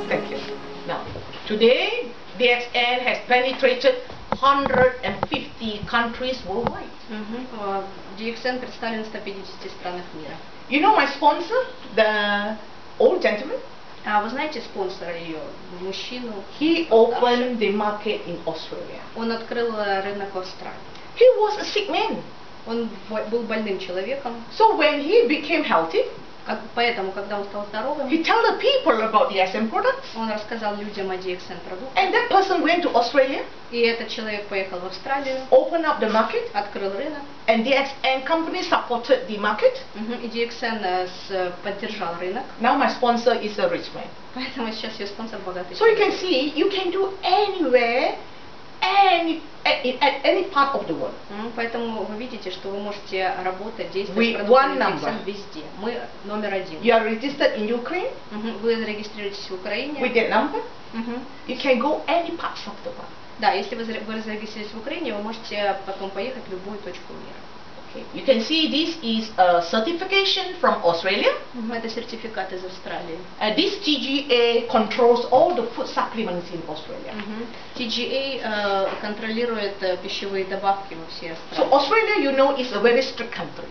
Thank you. Now, today, DXN has penetrated 150 countries worldwide. DXN представлен в 150 странах мира. You know my sponsor, the old gentleman? А вы знаете спонсора ее, мужчину? He opened the market in Australia. Он открыл рынок в Австралии. He was a sick man. Он был больным человеком. So when he became healthy, Поэтому, когда он стал здоровым, he told the people about DXN products. он рассказал людям о DXN продуктах. And that person went to Australia, И этот человек поехал в Австралию, opened up the market, открыл рынок. and DXN company supported the market. И DXN поддержал рынок. Now my sponsor is a rich man. Поэтому сейчас ее спонсор богатый So you человек. can see, you can do anywhere, at any part of the world. Поэтому вы видите, что вы можете работать, With действовать с продуктами one DXN number. везде. Мы номер один. You are registered in Ukraine Вы зарегистрируетесь в Украине. with that number. You can go any parts of the world. Да, если вы зарегистрировались в Украине, вы можете потом поехать в любую точку мира. Okay. You can see this is a certification from Australia. Это сертификат из Австралии. This TGA controls all the food supplements in Australia. TGA контролирует пищевые добавки во всей So Австралии. Australia, you know, is a very strict country.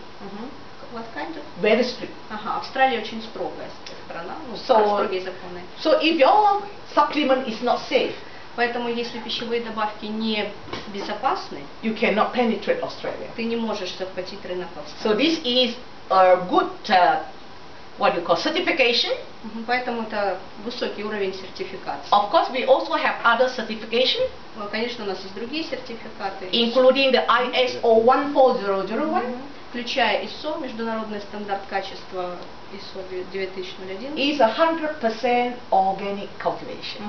What kind of? Very strict. Ага, Австралия очень строгая страна, So- строгие законы. So if your supplement is not safe, Поэтому, если пищевые добавки не безопасны, you cannot penetrate Australia. ты не можешь захватить рынок в So Австралии. this is a good, what you call certification. Поэтому это высокий уровень сертификации. Of course, we also have other certification, Конечно, у нас есть другие сертификаты, including the ISO 14001. включая ISO, международный стандарт качества ISO 9001. Is 100% organic cultivation.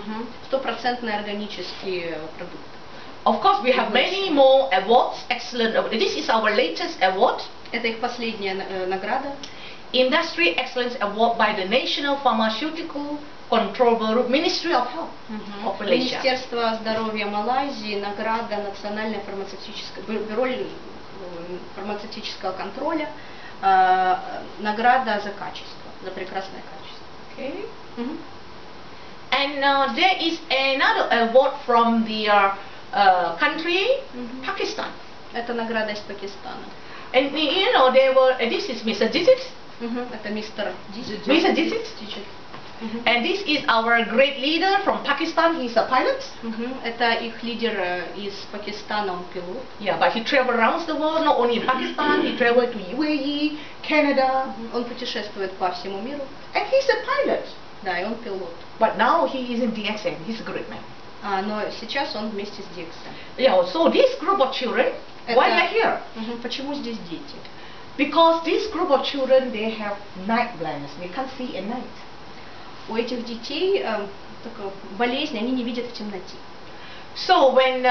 Стопроцентный органический продукт. Of course, we have many more awards, excellent awards. This is our latest award, Это их последняя награда. Industry Excellence Award by the National Pharmaceutical Control Bureau, Ministry of Health of Malaysia. Министерство здоровья Малайзии, награда Национальное фармацевтическое бюро фармацевтического контроля, награда за качество, за прекрасное качество. Okay. And there is another award from the country, Pakistan. Это награда из Пакистана. And you know, they were, this is Mr. Digit. Это мистер Дичит. Mr. Digit. And this is our great leader from Pakistan. He's a pilot. Это их лидер из Пакистана, он пилот. Yeah, but he traveled around the world, not only in Pakistan, he traveled to UAE, Canada. Он путешествует по всему миру. And he's a pilot. Да, и он пилот. But now he is in DXN. He's a great man. Но сейчас он вместе с DXN. Yeah, so this group of children, why they're here? Почему здесь дети? Because this group of children, they have night blindness. They can't see at night. У этих детей такая болезнь, они не видят в темноте. So when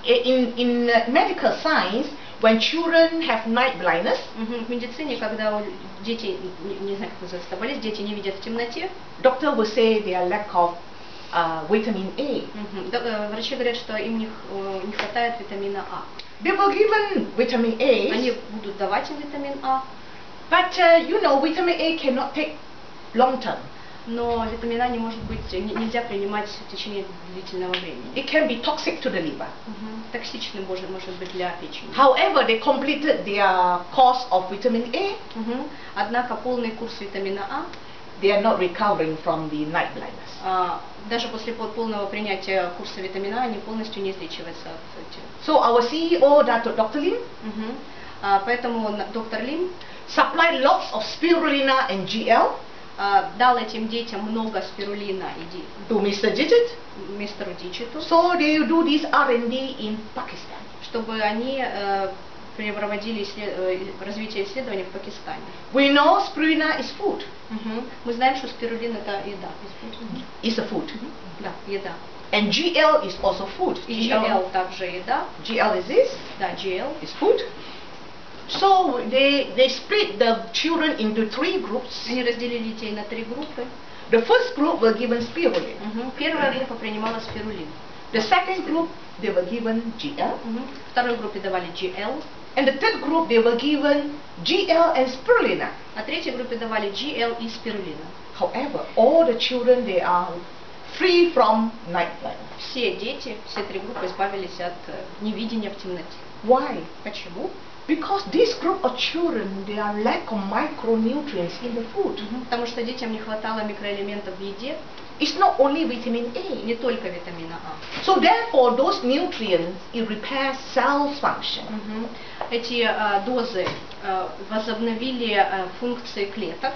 in medical science, when children have night blindness, В медицине, когда дети, не знаю, как называется эта болезнь, дети не видят в темноте, doctor will say they are lack of vitamin A. Врачи говорят, что им не хватает витамина А. They were given vitamin A, Они будут давать им витамин А, but you know, vitamin A cannot take long term. но витамин А не может быть, нельзя принимать в течение длительного времени. It can be toxic to the liver. Токсичным может быть для печени. However, they completed their course of vitamin A. Однако полный курс витамина А, They are not recovering from the night blindness. Даже после полного принятия курса витамина А, они полностью не излечиваются от этих. So our CEO, Dr. Lim, Поэтому доктор Лим supplied lots of spirulina and GL дал этим детям много спирулина и to Mr. Digit. мистеру Дичиту, So they do this R&D in Pakistan. чтобы они проводили развитие исследований в Пакистане. We know spirulina is food. Мы знаем, что спирулин это еда. It's a food. Да, еда. And GL is also food. И GL также еда. GL is this. Да, GL. Is food. So they split the children into 3 groups. Они разделили детей на 3 группы. The first group were given spirulina. Первая группа принимала спирулин. The second group, they were given GL. Второй группе давали GL. And the third group, they were given GL and spirulina. А третьей группе давали GL и спирулина. However, all the children, they are free from night blindness. Все дети, все три группы избавились от невидения в темноте. Why? Почему? Because this group of children, they are lack of micronutrients in the food. Потому что детям не хватало микроэлементов в еде. It's not only vitamin A. Не только витамина А. So therefore, those nutrients, it repairs cell function. Эти дозы возобновили функции клеток.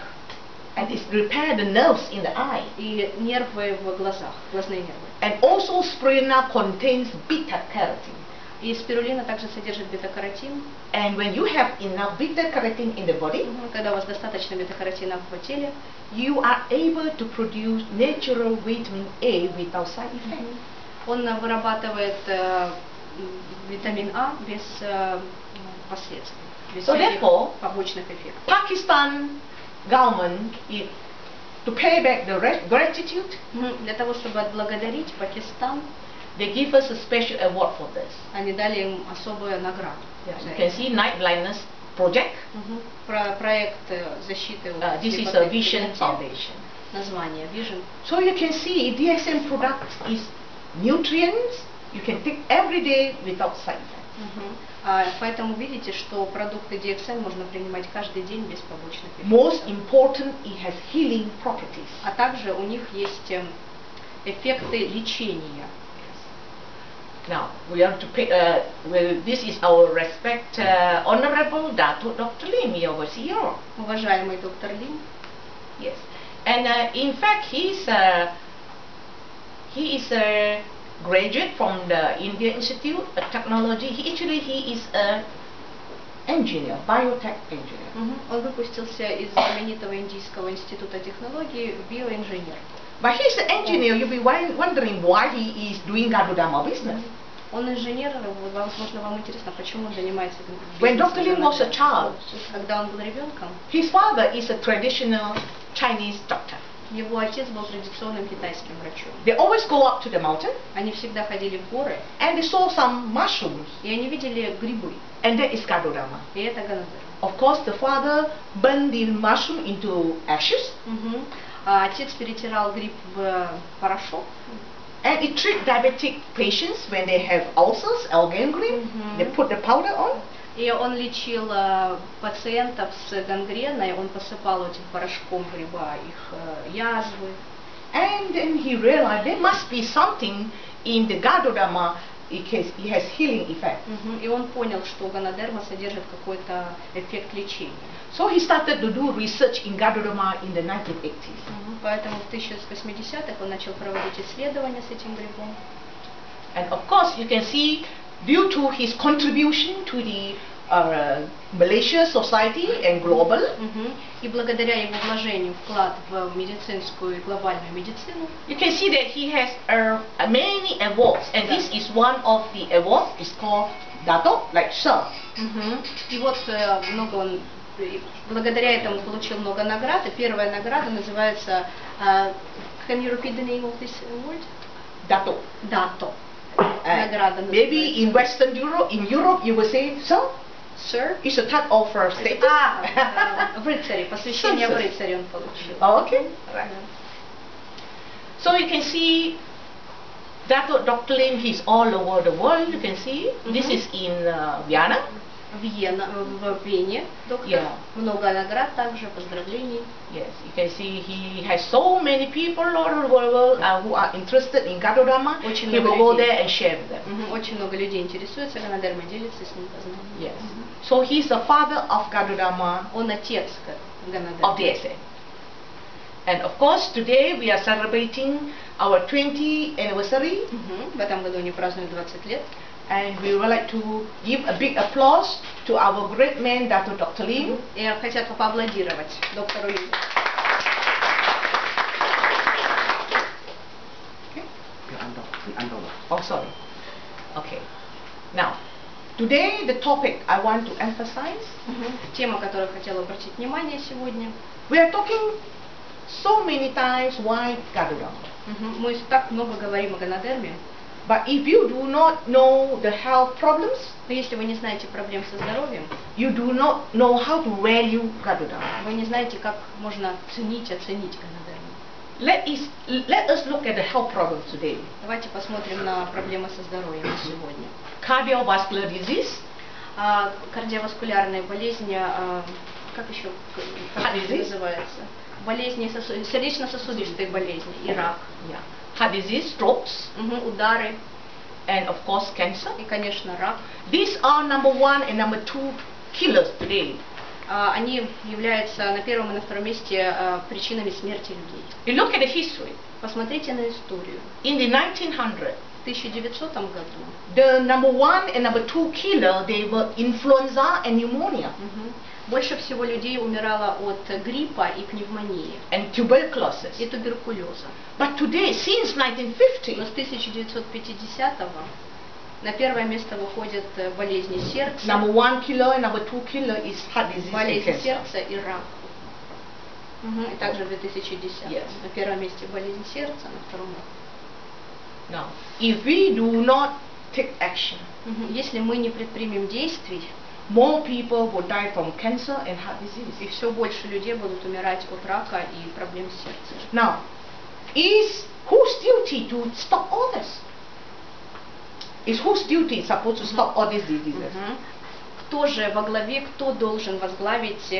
And it repair the nerves in the eye. И нервы в глазах, глазные нервы. And also spirulina contains beta-carotene. И спирулина также содержит бета-каротин. And when you have enough beta-carotene in the body, когда у вас достаточно бета-каротина в теле, you are able to produce natural vitamin A without side effects. Он вырабатывает витамин А без последствий, без побочных эффектов. Pakistan government is to pay back the gratitude. Для того, чтобы отблагодарить Пакистан, they give us a special award for this. Они дали им особую награду. You can see Night Blindness Project. Проект защиты. This is a Vision Foundation. Название Vision. So you can see DSM product is nutrients you can take every day without side effects. Поэтому видите, что продукты DXM можно принимать каждый день без побочных эффектов. Most important, it has healing properties. А также у них есть эффекты лечения. Now we are to pay. This is our respect, honorable Dr. Lim, our CEO. Уважаемый доктор Лим. Yes, and in fact he is a graduate from the India Institute of Technology. He is a engineer, biotech engineer. Он выпустился из знаменитого Индийского института технологий, биоинженер. But he's an engineer. You'll be wondering why he is doing Gadodama business. Он инженер, возможно, вам интересно, почему он занимается When Dr. Lim was a child, когда он был ребенком, his father is a traditional Chinese doctor. Его отец был традиционным китайским врачом. They always go up to the mountain. Они всегда ходили в горы. And they saw some mushrooms. И они видели грибы. And that is Gadodama. И это ганадерма. Of course, the father burned the mushroom into ashes. А отец перетирал гриб в порошок. And it treats diabetic patients when they have ulcers or gangrene. They put the powder on. И он лечил пациентов с гангреной, он посыпал этим порошком гриба их язвы. And then he realized there must be something in the Gadodama. It has healing effect. И он понял, что ганадерма содержит какой-то эффект лечения. So he started to do research in Gadodama in the 1980s. Поэтому в 1980-х он начал проводить исследования с этим грибом. And of course, you can see, due to his contribution to the Malaysia society and global, и благодаря его вложению, вклад в медицинскую и глобальную медицину, you can see that he has many awards, and this is one of the awards. It's called Dato, like Sir. И вот много он, благодаря этому получил много наград. И первая награда называется Can you repeat the name of this award? Dato. Dato. Награда. Maybe in Western Europe, you will say Sir. Sir? It's a type of status. В рыцаре, посвящение в рыцаре он получил. Okay. Right. So you can see Dr. Lim, he's all over the world. You can see. This is in Vienna. В Вене, доктор. Yeah. Много наград также, поздравлений. Yes, you can see he has so many people all over the world who are interested in Gadodama. He will go there and share with them. Очень много людей интересуется ганадермой, делится с ним познанием. Yes. So he's the father of Gadodama. Он отец ганадермы. Of DSM. And of course, today we are celebrating our 20th anniversary. В этом году они празднуют 20 лет. And we would like to give a big applause to our great man, Dr. Lim. И хотят поаплодировать доктору Лиму. Oh, sorry. Okay. Now, today the topic I want to emphasize. Тема, которую я хотела обратить внимание сегодня. We are talking so many times why Gadodama. Мы так много говорим о ганадерме. But if you do not know the health problems, Но если вы не знаете проблем со здоровьем, you do not know how to value Garuda. вы не знаете, как можно оценить Ганодару. Let us look at the health problems today. Давайте посмотрим на проблемы со здоровьем сегодня. Cardiovascular disease, Кардиоваскулярные болезни, как еще называется? Болезни, сердечно-сосудистые болезни и рак. heart disease, strokes, Удары and of course cancer. и, конечно, рак. These are number 1 and number 2 killers today. Они являются на первом и на втором месте причинами смерти людей. You look at the history. Посмотрите на историю. In the 1900s, В 1900 году the number 1 and number 2 killer, they were influenza and pneumonia больше всего людей умирало от гриппа и пневмонии and tuberculosis. и туберкулеза. But today, since Но 1950, с 1950-го на первое место выходят болезни сердца, number 1 killer and number 2 killer is heart disease and болезнь cancer. сердца и рак. И также в 2010 Yes. на первом месте болезнь сердца, на втором рак. Now, if we do not take action, Если мы не предпримем действий, more people will die from cancer and heart disease. и все больше людей будут умирать от рака и проблем с сердцем. Now, is whose duty to stop all this? Is whose duty supposed to stop all these diseases? Кто же во главе, кто должен возглавить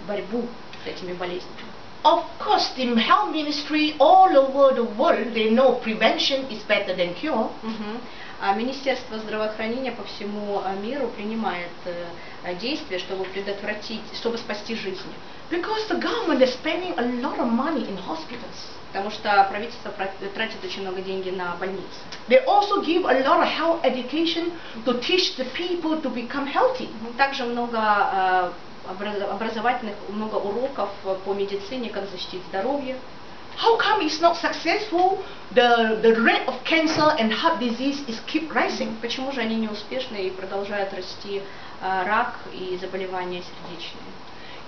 борьбу с этими болезнями? Of course, the health ministry all over the world, they know prevention is better than cure. Министерство здравоохранения по всему миру принимает действия, чтобы предотвратить, чтобы спасти жизни. Because the government is spending a lot of money in hospitals. Потому что правительство тратит очень много денег на больницы. They also give a lot of health education to teach the people to become healthy. Также много образовательных, много уроков по медицине, как защитить здоровье. How come it's not successful? The rate of cancer and heart disease is keep rising. Почему же они не успешны и продолжают расти рак и заболевания сердечные?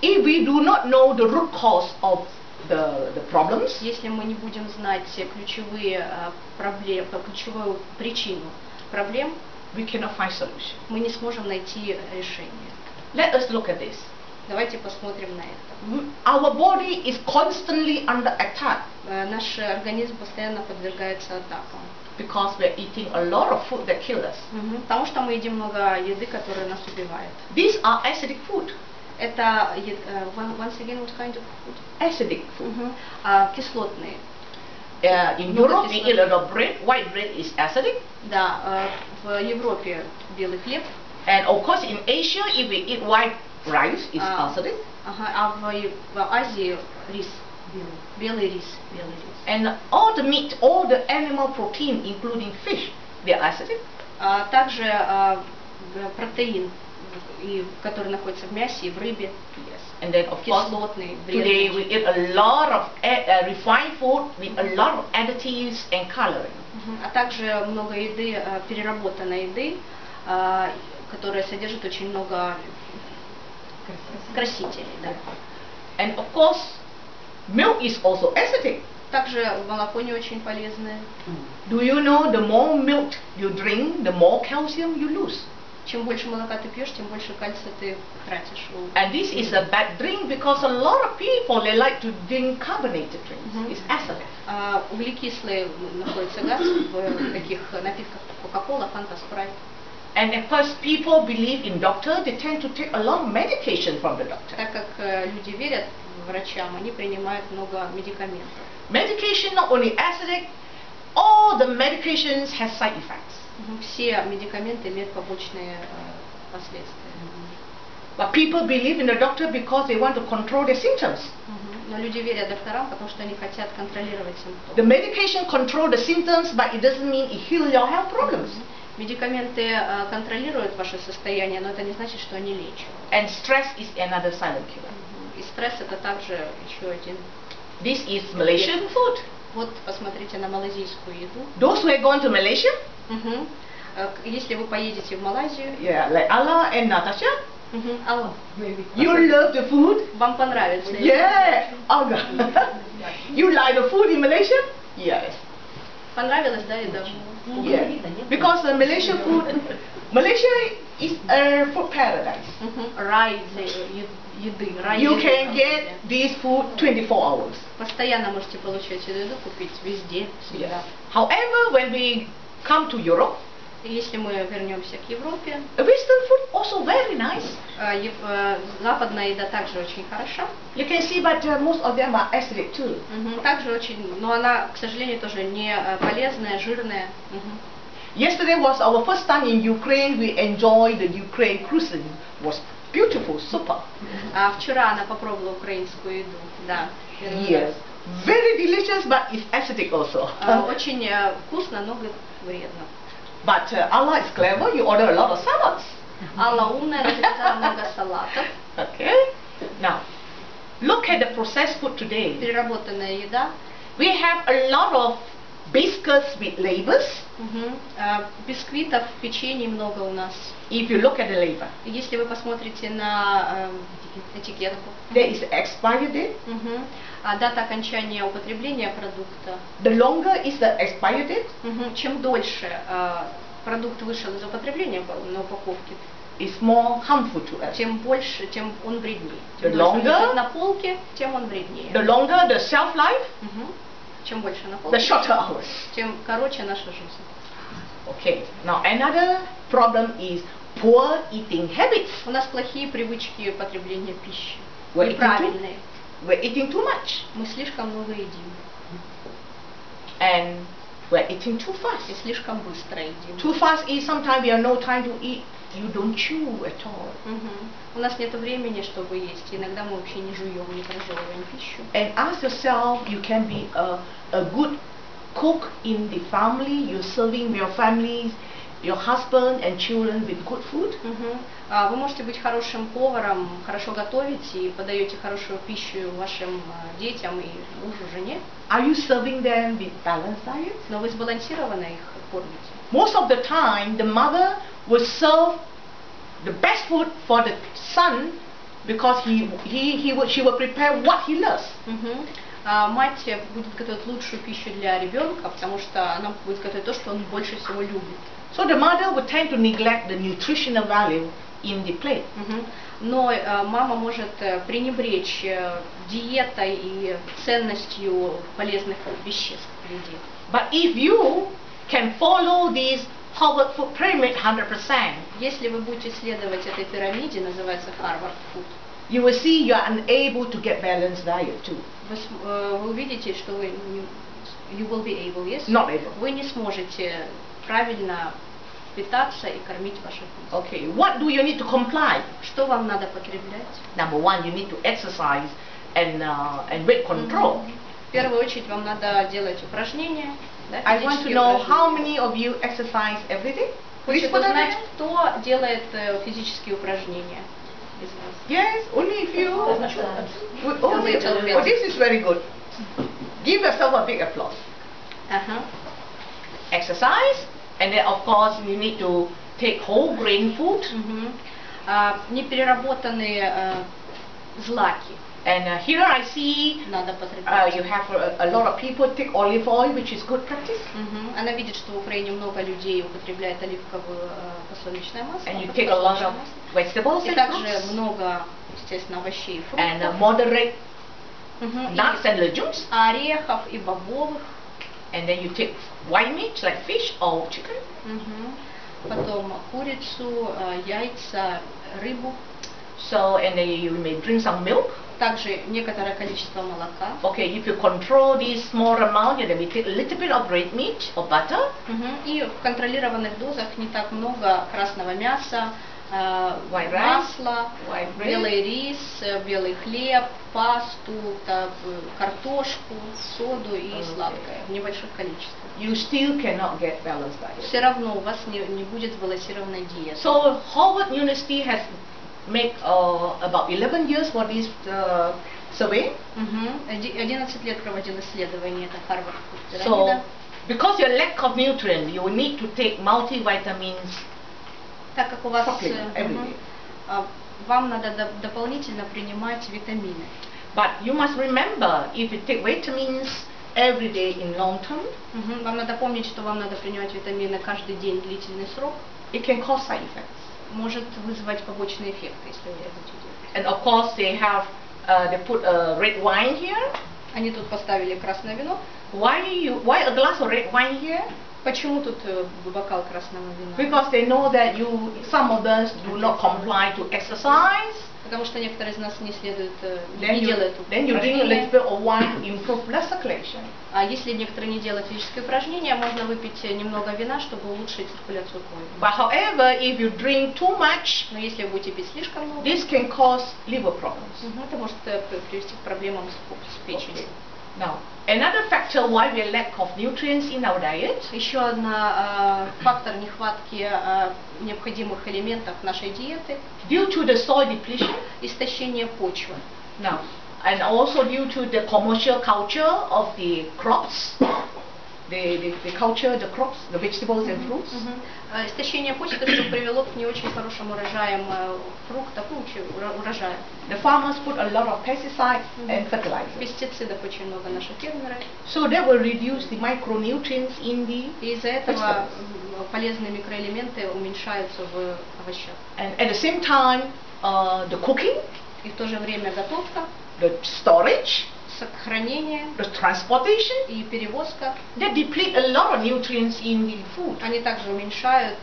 If we do not know the root cause of the problems, Если мы не будем знать ключевые проблемы, ключевую причину проблем, we cannot find solution. мы не сможем найти решение. Let us look at this. Давайте посмотрим на это. Our body is constantly under attack Наш организм постоянно подвергается атакам. because we are eating a lot of food that kills us. Потому что мы едим много еды, которая нас убивает. These are acidic food. Это, once again, what kind of food? Acidic food. Кислотные. In Europe, we eat a lot of bread. White bread is acidic. Да, в Европе белый хлеб. And of course, in Asia, if we eat white rice, it's acidic. А в Азии рис. Белый рис. And all the meat, all the animal protein, including fish, they are acidic. Также протеин, который находится в мясе и в рыбе. And then, of course, Кислотный, today we вредный. eat a lot of refined food with a lot of additives and coloring. А также много еды, переработанной еды, которая содержит очень много красителей. Да. And of course, milk is also acidic. Также молоко не очень полезное. Do you know the more milk you drink, the more calcium you lose? Чем больше молока ты пьешь, тем больше кальция ты тратишь. And this is a bad drink because a lot of people, they like to drink carbonated drinks. It's acidic. Углекислый находится газ в таких напитках, Кока-кола, Фанта, Спрайт. And of course, people believe in doctor, they tend to take a lot of medication from the doctor. Так как люди верят врачам, они принимают много медикаментов. Medication not only acidic, all the medications has side effects. Все медикаменты имеют побочные последствия. But people believe in the doctor because they want to control their symptoms. Но люди верят докторам, потому что они хотят контролировать The симптомы. medication control the symptoms, but it doesn't mean it heals your health problems. Медикаменты контролируют ваше состояние, но это не значит, что они лечат. And stress is another silent killer. И стресс это также еще один. This is Malaysian food. Вот посмотрите на малазийскую еду. Those who have gone to Malaysia, Если вы поедете в Малайзию, yeah, like Allah and Natasha, Алла, you love the food. вам понравится. Yeah, Aga. You like the food in Malaysia? Yes. Понравилось, да, еда? Yeah. Because Malaysia is a food paradise. Рай еды, рай You еды. can get this food 24 hours. Постоянно можете получать эту еду, купить везде, всегда. However, when we come to Europe, И если мы вернемся к Европе, Western food also very nice. западная еда также очень хороша. You can see, but most of them are acidic too. Также очень, но она, к сожалению, тоже не полезная, жирная. Yesterday was our first time in Ukraine. We enjoyed the Ukraine cuisine. Was beautiful, super. А вчера она попробовала украинскую еду, да. Yes, very delicious, but it's acidic also. Очень вкусно, но вредно. But Allah is clever. You order a lot of salads. Алла умная, она заказала много салатов. Okay. Now, look at the processed food today. Переработанная еда. We have a lot of biscuits with labels. Бисквитов, печенье много у нас. If you look at the label, Если вы посмотрите на этикетку, there is expiry date. дата окончания употребления продукта. The longer is the expiry date, Чем дольше продукт вышел из употребления на упаковке, is more harmful to us. тем больше, тем он вреднее. The Чем дольше он longer- лежит на полке, тем он вреднее. The longer the shelf life, Чем больше на the полке, shorter hours. тем короче наша жизнь. Okay. Now another problem is poor eating habits. У нас плохие привычки потребления пищи. We're Неправильные. We're eating too much, Мы слишком много едим. and we're eating too fast. И слишком быстро едим. Too fast is sometimes we have no time to eat. You don't chew at all. У нас нет времени, чтобы есть. Иногда мы вообще не жуем, не прожевываем пищу. And ask yourself, you can be a good cook in the family. You're serving your families, your husband and children with good food. Вы можете быть хорошим поваром, хорошо готовить и подаете хорошую пищу вашим детям и мужу, жене. Are you serving them with balanced diet? Но вы сбалансированно их кормите. Most of the time, the mother will serve the best food for the son because she will prepare what he loves. Мать будет готовить лучшую пищу для ребенка, потому что она будет готовить то, что он больше всего любит. So the mother would tend to neglect the nutritional value in the plate. Но мама может пренебречь диетой и ценностью полезных веществ в еде. But if you can follow this Harvard food pyramid 100%, Если вы будете следовать этой пирамиде, называется Harvard Food, you will see you are unable to get balanced diet too. вы увидите, что вы you will be able, yes? Not able. Вы не сможете правильно питаться и кормить ваших детей. Okay, what do you need to comply? Что вам надо потреблять? Number one, you need to exercise and weight control. В первую очередь вам надо делать упражнения. Да, I want to физические know упражнения. how many of you exercise every day. Please Хочет put that узнать, in. кто делает физические упражнения из вас. Yes, only if you. Only a little bit. Oh, this is very good. Give yourself a big applause. Ага. Exercise, and then of course you need to take whole grain food. Непереработанные злаки And here I see надо потреблять. you have a lot of people take olive oil, which is good practice. Она видит, что в Украине много людей употребляет оливковое подсолнечное масло. And you take a lot of vegetables И and также fruits, много, естественно, овощей и фруктов. and moderate И nuts and legumes. орехов и бобовых. And then you take white meat like fish or chicken. Потом курицу, яйца, рыбу. So, and then you may drink some milk. Также некоторое количество молока. Okay, if you control this small amount, then we take a little bit of red meat or butter. И в контролированных дозах не так много красного мяса, White rice, масла, white bread. белый рис, белый хлеб, пасту, картошку, соду и сладкое в небольших количествах. You still cannot get balanced diet. Все равно у вас не будет сбалансированной диеты. So Harvard University has made about 11 years for this survey. 11 лет проводил исследование, это Harvard Food So пирамида. because your lack of nutrient, you will need to take multivitamins. Так как у вас Supplement every day. вам надо дополнительно принимать витамины. But you must remember, if you take vitamins every day in long term, вам надо помнить, что вам надо принимать витамины каждый день длительный срок. it can cause side effects. Может вызвать побочные эффекты, если вы это делаете. And of course, they put red wine here. Они тут поставили красное вино. Why a glass of red wine here? Почему тут бокал красного вина? Because they know that some of us do not comply to exercise. Потому что некоторые из нас не следуют, Then не делают you drink a little bit of wine to improve blood circulation. А если некоторые не делают физические упражнения, можно выпить немного вина, чтобы улучшить циркуляцию крови. But however, if you drink too much, Но если вы будете пить слишком много, this can cause liver problems. это может привести к проблемам с печенью. Now, another factor why we lack of nutrients in our diet. Еще один фактор нехватки необходимых элементов нашей диеты. Due to the soil depletion. Истощение почвы. Now, and also due to the commercial culture of the crops. The culture, the crops, the vegetables and fruits. Истощение почвы, что привело к не очень хорошим урожаям фруктов, урожая. The farmers put a lot of pesticides and fertilizers. Пестицидов очень много наши фермеры. So that will reduce the micronutrients in the И из-за этого полезные микроэлементы уменьшаются в овощах. And at the same time, the cooking, И в то же время готовка, the storage, сохранение, the transportation, и перевозка, they deplete a lot of nutrients in the food. они также уменьшают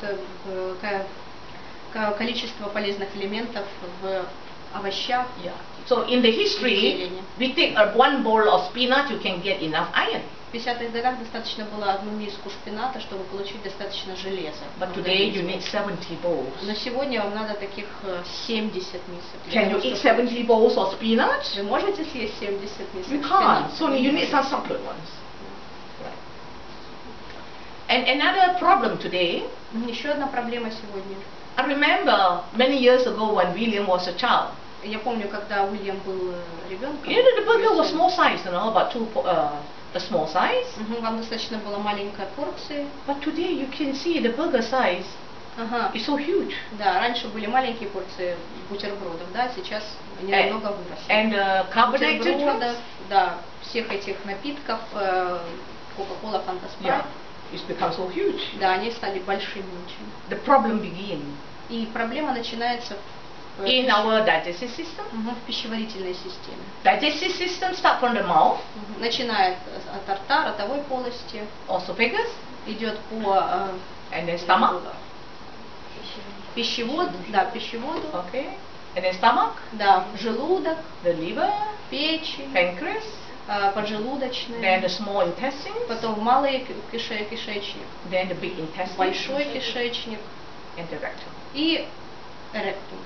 количество полезных элементов в овощах. Yeah. So in the history, we take one bowl of spinach, you can get enough iron. В 50-х годах достаточно было одну миску шпината, чтобы получить достаточно железа. But today you need 70 bowls. Но сегодня вам надо таких 70 мисок. Can you eat 70 bowls of spinach? Вы можете съесть 70 мисок? You can't. So you need some separate ones. Right. And another problem today. Еще одна проблема сегодня. I remember many years ago when William was a child. Я помню, когда Уильям был ребенком. You know, the burger was small size, you know, about a small size. Вам достаточно было маленькой порции. But today you can see the burger size is so huge. Да, раньше были маленькие порции бутербродов, да, сейчас они намного выросли. And carbonated бутербродов, да, всех этих напитков, Coca-Cola, Fanta, Sprite. It's become so huge. Да, они стали большими очень. The problem begins. И проблема начинается in our digestive system. В пищеварительной системе. Digestive system start from the mouth. Начинает от рта, ротовой полости. Esophagus. Идет по and then stomach. Пищевод, да, пищеводу. Okay. And then stomach. Да, желудок. The liver. Печень. Pancreas. Поджелудочная. Then the small intestine. Потом малый кишечник. Then the big intestine. Большой кишечник. And the rectum. И ректум,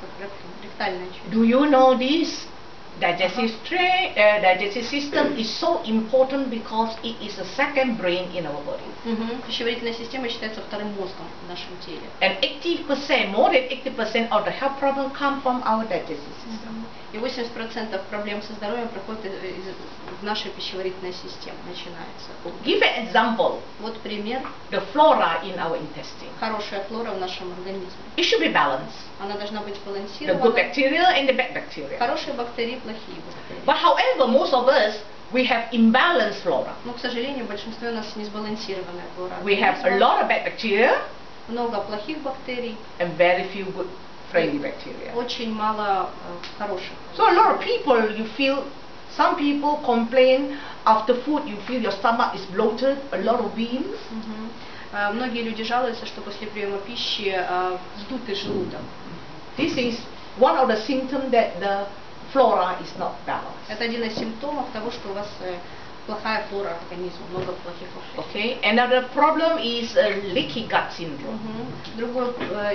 ректальная часть. Do you know this? Digestive system is so important because it is the second brain in our body. Пищеварительная система считается вторым мозгом в нашем теле. And 80%, more than 80% of the health problems come from our digestive system. И 80% проблем со здоровьем проходит из нашей пищеварительной системы, начинается. Give an example. Вот пример. The flora in our intestine. Хорошая флора в нашем организме. It should be balanced. Она должна быть The сбалансирована. good bacteria and the bad bacteria. Хорошие бактерии, плохие бактерии. But however, most of us, we have imbalanced flora. Но, к сожалению, большинство у нас не сбалансированная флора. We have a lot of bad bacteria. Много плохих бактерий. And very few good friendly bacteria. Очень мало хороших. So a lot of people, you feel, some people complain after food, you feel your stomach is bloated, a lot of beans. Многие люди жалуются, что после приема пищи вздутый желудок. This is one of the symptoms that the flora is not balanced. Это один из симптомов того, что у вас плохая флора организма, много плохих бактерий. Okay. Another problem is leaky gut syndrome.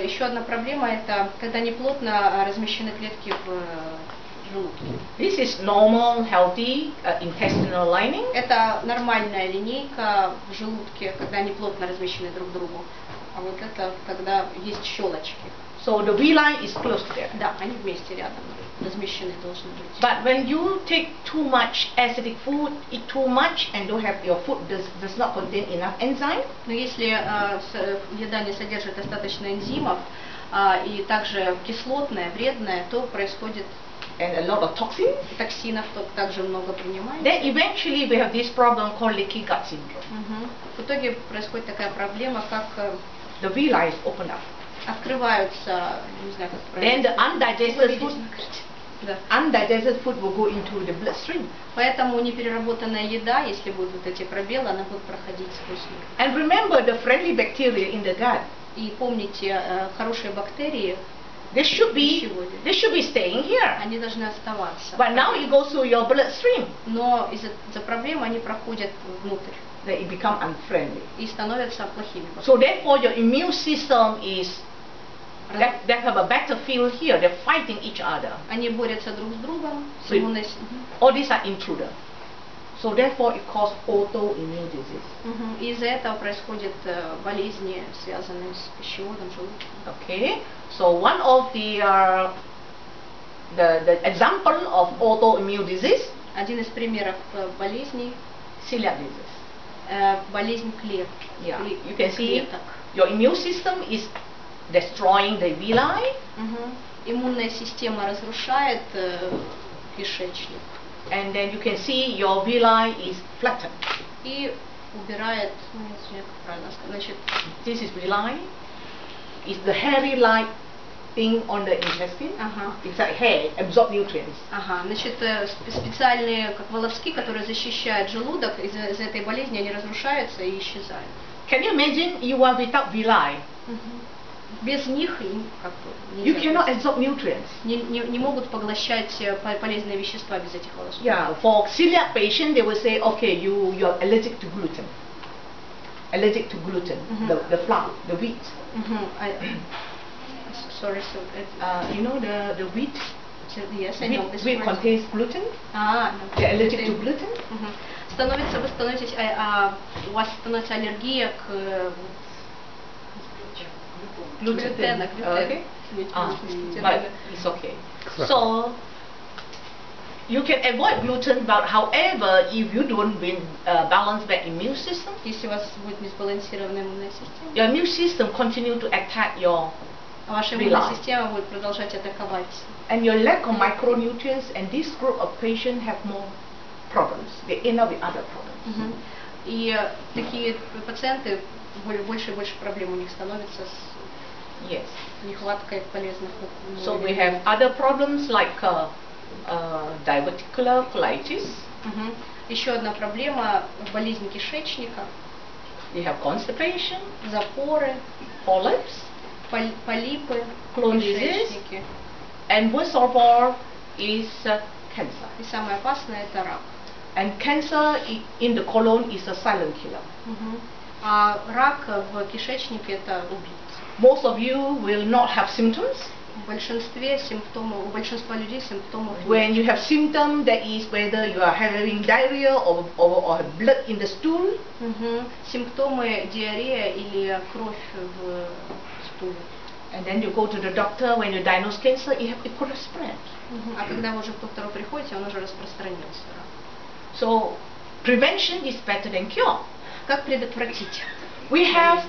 Еще одна проблема это когда неплотно размещены клетки в желудке. This is normal, healthy intestinal lining. Это нормальная линейка в желудке, когда они плотно размещены друг к другу. А вот это когда есть щелочки. So the V-line is close there. Да, они вместе рядом размещены должны быть. But when you take too much acidic food, eat too much, and don't have your food does not contain enough enzyme. Но если еда не содержит достаточно энзимов и также кислотная, вредная, то происходит and a lot of toxins. Токсинов также много принимается. Then eventually we have this problem called leaky gut syndrome. В итоге происходит такая проблема, как The villi is open up. Открываются, не знаю, как Then правильно. the undigested food, Да. undigested food will go into the bloodstream. Поэтому непереработанная еда, если будут вот эти пробелы, она будет проходить сквозь них. And remember the friendly bacteria in the gut. И помните, хорошие бактерии, They should be staying here. они должны оставаться. But now it goes through your bloodstream. Но из-за проблем они проходят внутрь Then it become unfriendly. и становятся плохими. So therefore your immune system is they have a battlefield here. They're fighting each other. Они борются друг с другом. So all these are intruders. So therefore it causes autoimmune disease. И из-за этого происходят болезни, связанные с пищеводом, желудком. Okay. So one of the example of autoimmune disease, Один из примеров болезней celiac disease. Болезнь клеток. Yeah. You can see your immune system is destroying the villi. Иммунная система разрушает кишечник. And then you can see your villi is flattened. И убирает, ну, не знаю, как правильно сказать, значит, This is villi. It's the hairy-like thing on the intestine. It's like hair, absorb nutrients. Значит, специальные как волоски, которые защищают желудок, из-за этой болезни они разрушаются и исчезают. Can you imagine you are without villi? Без них как You cannot absorb nutrients. не могут поглощать полезные вещества без этих волосков. Yeah, for celiac patient, they will say, okay, you're allergic to gluten. Allergic to gluten, the flour, the wheat. Sorry, so you know the wheat? Yes, I know this wheat word. contains gluten. No. They're allergic to gluten. Вы становитесь, у вас становится аллергия к Gluten. Okay. But it's okay. So you can avoid gluten, but however, if you don't balance the immune system, если у вас будет несбалансированная иммунная система, your immune system continue to attack your ваша иммунная система будет продолжать атаковать. And your lack of micronutrients, and this group of patients have more problems. They end up with other problems. И такие пациенты больше и больше проблем у них становится с нехваткой полезных. So we have other problems like diverticular colitis. Еще одна проблема — болезнь кишечника. We have constipation, запоры, polyps, полипы, Crohn's disease, and worst of all is cancer. И самое опасное — это рак. And cancer in the colon is a silent killer. А рак в кишечнике — это убийца. Most of you will not have symptoms. У большинства людей симптомов нет. When you have symptoms, that is whether you are having diarrhea or have blood in the stool. Симптомы диарея или кровь в стуле. And then you go to the doctor. When you diagnose cancer, it could have spread. А когда вы уже к доктору приходите, он уже распространился. So prevention is better than cure. Как предотвратить? We have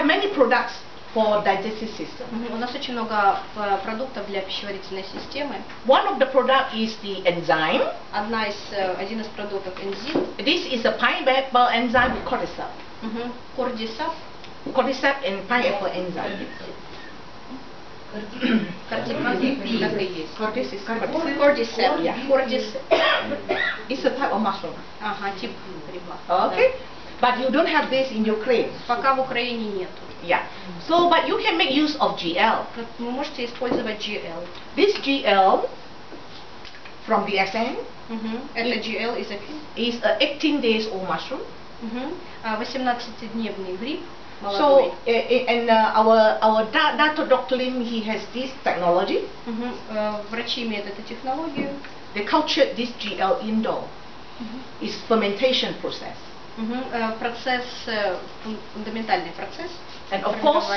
many products for digestive system. У нас очень много продуктов для пищеварительной системы. One of the product is the enzyme. Один из продуктов энзим. This is a pineapple enzyme with cordyceps. Cordyceps. Cordyceps and pineapple enzyme. Cordyceps. It's a type of mushroom. Тип гриба. Okay. But you don't have this in Ukraine. Пока в Украине нету. Yeah. So, but you can make use of GL. Вы можете использовать GL. This GL from the SN. Это GL is a 18 days old mushroom. 18-дневный гриб. So, and our Dr. Lim, he has this technology. Врачи имеют эту технологию. They cultured this GL indoor. It's fermentation process. Процесс, фундаментальный процесс. And of course,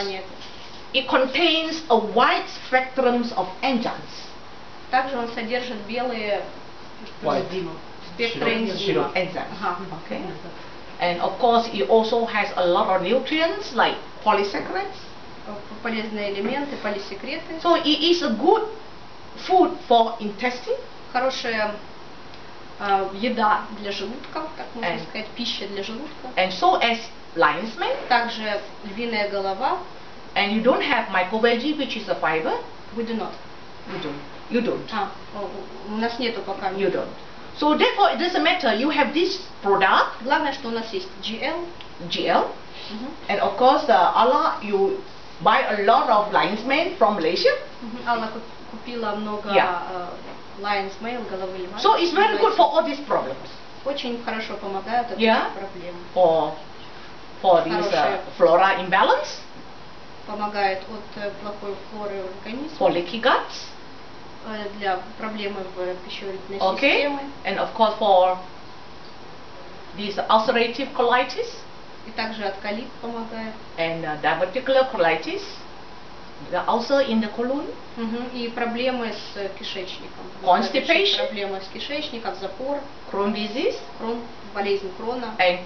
it contains a wide spectrum of enzymes. Также он содержит белые спектры энзимов. Okay. And of course, it also has a lot of nutrients like polysaccharides. Полезные элементы, полисекреты. So it is a good food for intestine. Хорошая еда для желудка, так можно сказать, пища для желудка. And so as lion's mane. Также львиная голова. And you don't have microveggie, which is a fiber. We do not. You don't. У нас нету пока. You don't. So therefore, it doesn't matter. You have this product. Главное, что у нас есть GL. And of course, Allah, you buy a lot of lion's mane from Malaysia. Алла купила много lion's mane, головы льва. So it's very good for all these problems. Очень хорошо помогают от этих проблем. For this flora imbalance. Помогает от плохой флоры организма. For leaky guts. Для проблемы в пищеварительной системе. And of course for this ulcerative colitis. И также от колит помогает. And diverticular colitis, the ulcer in the colon. И проблемы с кишечником. Constipation. Проблемы с кишечником, запор. Crohn disease. Болезнь Крона. And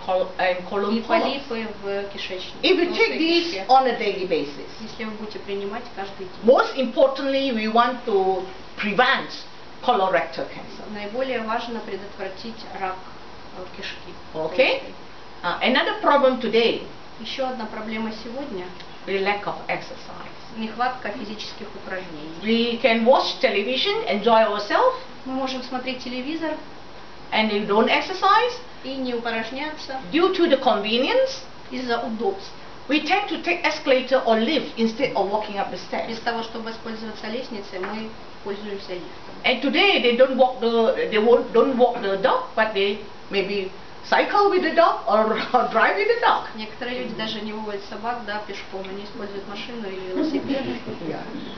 colon и полипы в кишечнике. If you take this on a daily basis. Если вы будете принимать каждый день. Most importantly, we want to prevent colorectal cancer. Наиболее важно предотвратить рак кишки. Okay. Another problem today. Еще одна проблема сегодня. The lack of exercise. Нехватка физических упражнений. We can watch television, enjoy ourselves. Мы можем смотреть телевизор. And you don't exercise. И не упражняться. Due to the convenience. Из-за удобств. We tend to take escalator or lift instead of walking up the stairs. Вместо того, чтобы воспользоваться лестницей, мы пользуемся лифтом. And today they don't walk the dog, but they maybe cycle with the dog or drive with the dog. Некоторые люди даже не выводят собак, пешком, они используют машину или велосипед.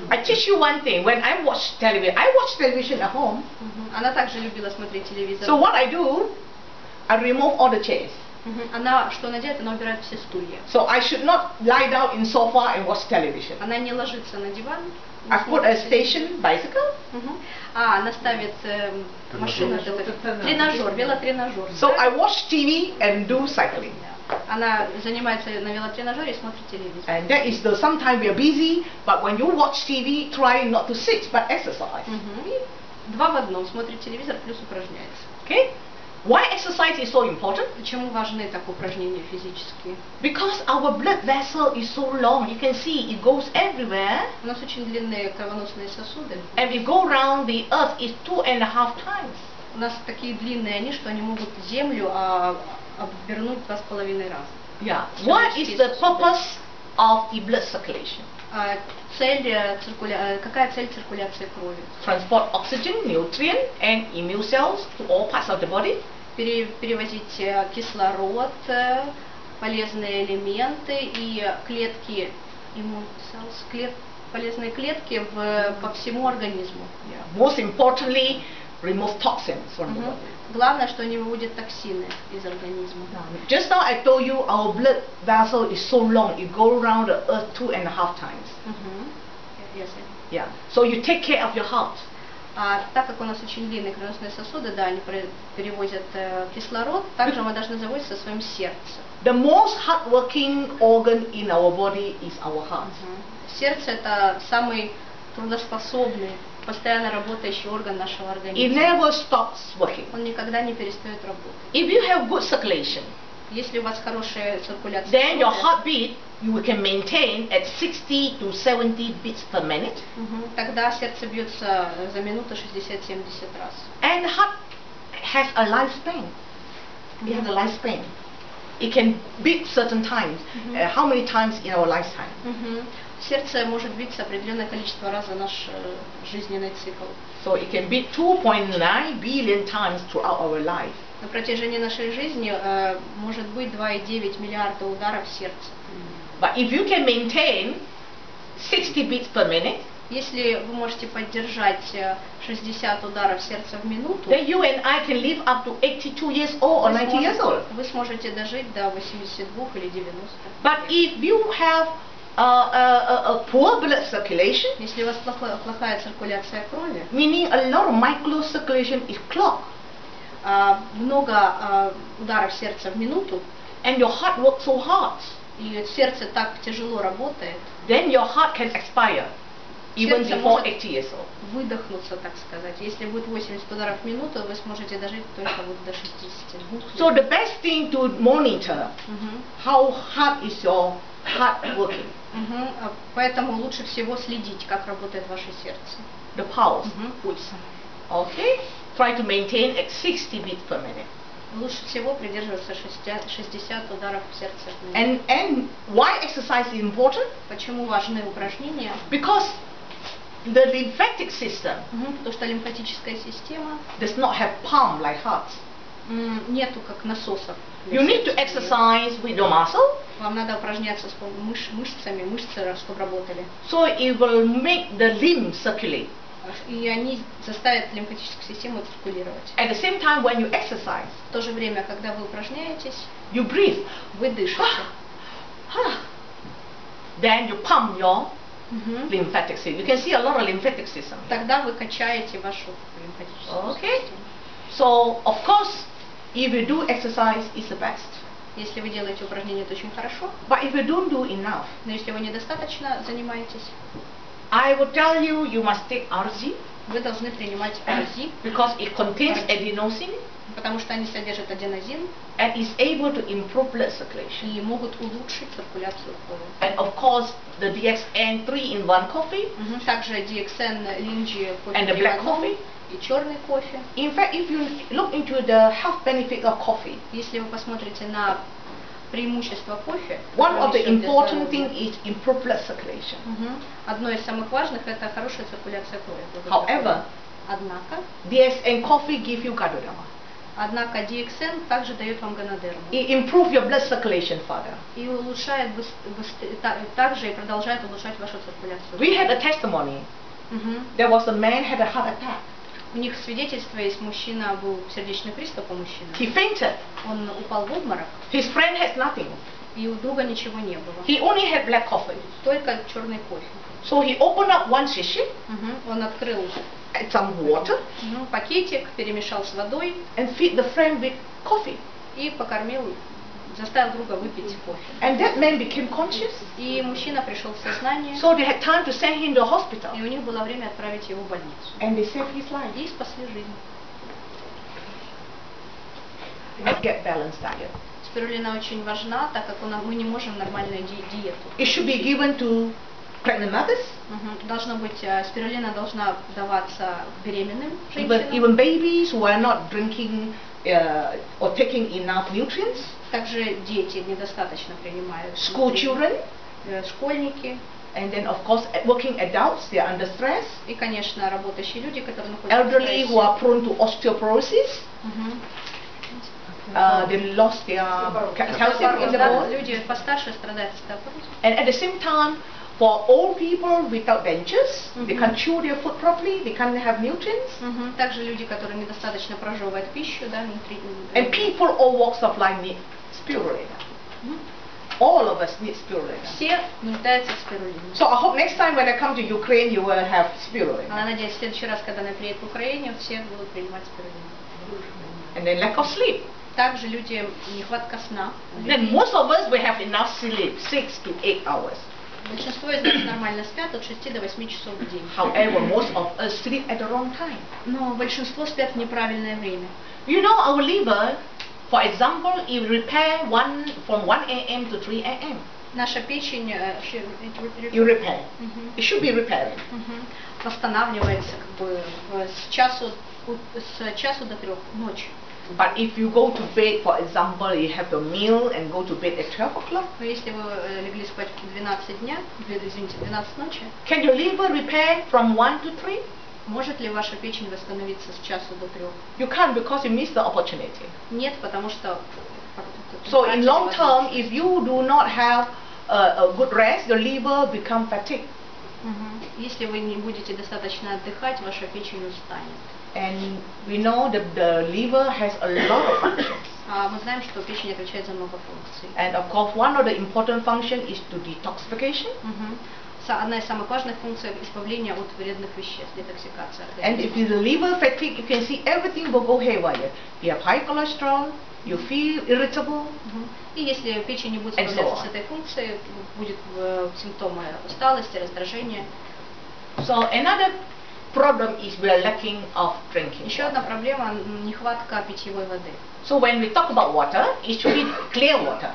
I teach you one thing. When I watch television at home. Она также любила смотреть телевизор. So what I do, I remove all the chairs. Что она делает? Она убирает все стулья. So I should not lie down in sofa and watch television. Она не ложится на диван. I put a station bicycle. Она ставит машину, тренажер, велотренажер. So I watch TV and do cycling. Она занимается на велотренажере и смотрит телевизор. And that is the sometimes we are busy, but when you watch TV, try not to sit but exercise. Два в одном, смотрит телевизор плюс упражняется. Okay? Why exercise is so important? Почему важны так упражнения физические? Because our blood vessel is so long. You can see it goes everywhere. У нас очень длинные кровоносные сосуды. And we go around the earth is 2.5 times. У нас такие длинные они, что они могут Землю обернуть 2,5 раза. Yeah. What is the purpose of the blood circulation? Какая цель циркуляции крови? Transport oxygen, nutrient, and immune cells to all parts of the body. Перевозить кислород, полезные элементы и клетки, полезные клетки по всему организму. Most importantly, remove toxins from the body. Главное, что они выводят токсины из организма. Just now I told you our blood vessel is so long, it goes around the earth 2.5 times. Yes. Yeah. So you take care of your heart. Так как у нас очень длинные кровеносные сосуды, они перевозят кислород, также мы должны заботиться о своем сердце. The most hardworking organ in our body is our heart. Сердце это самый трудоспособный, постоянно работающий орган нашего организма. It never stops working. Он никогда не перестает работать. If you have good circulation, если у вас хорошая циркуляция, then your heartbeat you can maintain at 60 to 70 beats per minute. Тогда сердце бьется за минуту 60-70 раз. And heart has a lifespan. It has a lifespan. It can beat certain times. How many times in our lifetime? Сердце может биться определенное количество раз за наш жизненный цикл. So it can beat 2.9 billion times throughout our life. На протяжении нашей жизни может быть 2,9 миллиарда ударов сердца. But if you can maintain 60 beats per minute, если вы можете поддержать 60 ударов сердца в минуту, then you and I can live up to 82 years old or 90 years old. Вы сможете дожить до 82 или 90. But if you have a poor blood circulation, если у вас плохая циркуляция крови, meaning a lot of microcirculation is clogged, много ударов сердца в минуту, and your heart works so hard, и сердце так тяжело работает, then your heart can expire even before 80 years old. Выдохнуться, так сказать. Если будет 80 ударов в минуту, вы сможете дожить только вот до 62. So the best thing to monitor how hard is your heart working. Поэтому лучше всего следить, как работает ваше сердце. The pulse. Пульс. Okay? Try to maintain at 60 beats per minute. Лучше всего придерживаться 60 ударов в сердце в минуту. And why exercise is important? Почему важны упражнения? Because the lymphatic system Потому что лимфатическая система does not have pump like heart. Нету как насосов. You need to exercise with your muscle. Вам надо упражняться с мышцами, мышцы, чтобы работали. So it will make the lymph circulate. И они заставят лимфатическую систему циркулировать. At the same time, when you exercise, В то же время, когда вы упражняетесь, you breathe. вы дышите. Then you pump your lymphatic system. You can see a lot of lymphatic system. Тогда вы качаете вашу лимфатическую Okay. систему. So of course, if you do exercise, it's the best. Если вы делаете упражнения, это очень хорошо. But if you don't do enough, Но если вы недостаточно занимаетесь, I will tell you, you must take RZ. вы должны принимать РЗ, Because it contains adenosine потому что они содержат аденозин and is able to improve blood circulation. и могут улучшить циркуляцию крови. And of course, the DXN 3-in-1 coffee Также DXN, линджи, кофе and the black 3 в 1 coffee. и черный кофе. In fact, if you look into the health benefit of coffee, Если вы посмотрите на преимущества кофе, one of the которые несет для important здоровья, things is improve blood circulation. одно из самых важных это хорошая циркуляция крови. However, Однако DXN coffee give you ganoderma. Однако DXN также дает вам гонодерму. It improve your blood circulation further. И улучшает также и продолжает улучшать вашу циркуляцию. We had a testimony. There was a man had a heart attack. У них свидетельство есть, мужчина был сердечный приступ у мужчины. He fainted. Он упал в обморок. His friend has nothing. И у друга ничего не было. He only had black coffee. Только черный кофе. So he opened up one sachet, Он открыл add some water, пакетик, перемешал с водой and feed the friend with coffee. и покормил, заставил друга выпить кофе. And that man became conscious. И мужчина пришел в сознание. So they had time to send him to the hospital. И у них было время отправить его в больницу. And they saved his life. И спасли жизнь. And get balanced diet. Спирулина очень важна, так как мы не можем нормальную диету. It should be given to pregnant mothers, Должно быть, спирулина должна даваться беременным женщинам. even babies who are not drinking or taking enough nutrients, Также дети недостаточно принимают. school children, Школьники. and then of course working adults, they are under stress, И, конечно, работающие люди, которые находятся в elderly стрессе. who are prone to osteoporosis, they lost their calcium in the bone, Люди постарше страдают остеопорозом. and at the same time, for old people without dentures, they can't chew their food properly, they can't have nutrients, Также люди, которые недостаточно прожевывают пищу, да, and people all walks of life need spirulina. All of us need spirulina. все нуждаются в спирулине. So I hope next time when I come to Ukraine, you will have spirulina. Я надеюсь, в следующий раз, когда она приедет в Украину, все будут принимать спирулину. And then lack of sleep. Также люди нехватка сна. Then most of us will have enough sleep, 6 to 8 hours. Большинство из нас нормально спят от 6 до 8 часов в день. However, most of us sleep at the wrong time. Но большинство спят в неправильное время. You know, our liver, for example, it repair from 1 a.m. to 3 a.m. Наша печень You repair. It should be repairing. восстанавливается как бы с часу до 3 ночи. But if you go to bed, for example, you have your meal and go to bed at 12 o'clock, Но если вы легли спать в 12 дня, 12 ночи, can your liver repair from 1 to 3? может ли ваша печень восстановиться с часу до 3? You can't because you miss the opportunity. Нет, потому что... So in long term, if you do not have a good rest, your liver become fatigued. Если вы не будете достаточно отдыхать, ваша печень устанет. And we know that the liver has a lot of functions. А мы знаем, что печень отвечает за много функций. And of course, one of the important functions is to detoxification. Одна из самых важных функций избавления от вредных веществ, детоксикация. And if the liver fatigue, you can see everything will go haywire. You have high cholesterol, you feel irritable. И если печень не будет справляться с этой функцией, будет симптомы усталости, раздражения. So another problem is we are lacking of drinking. Еще одна проблема – нехватка питьевой воды. So when we talk about water, it should be clear water.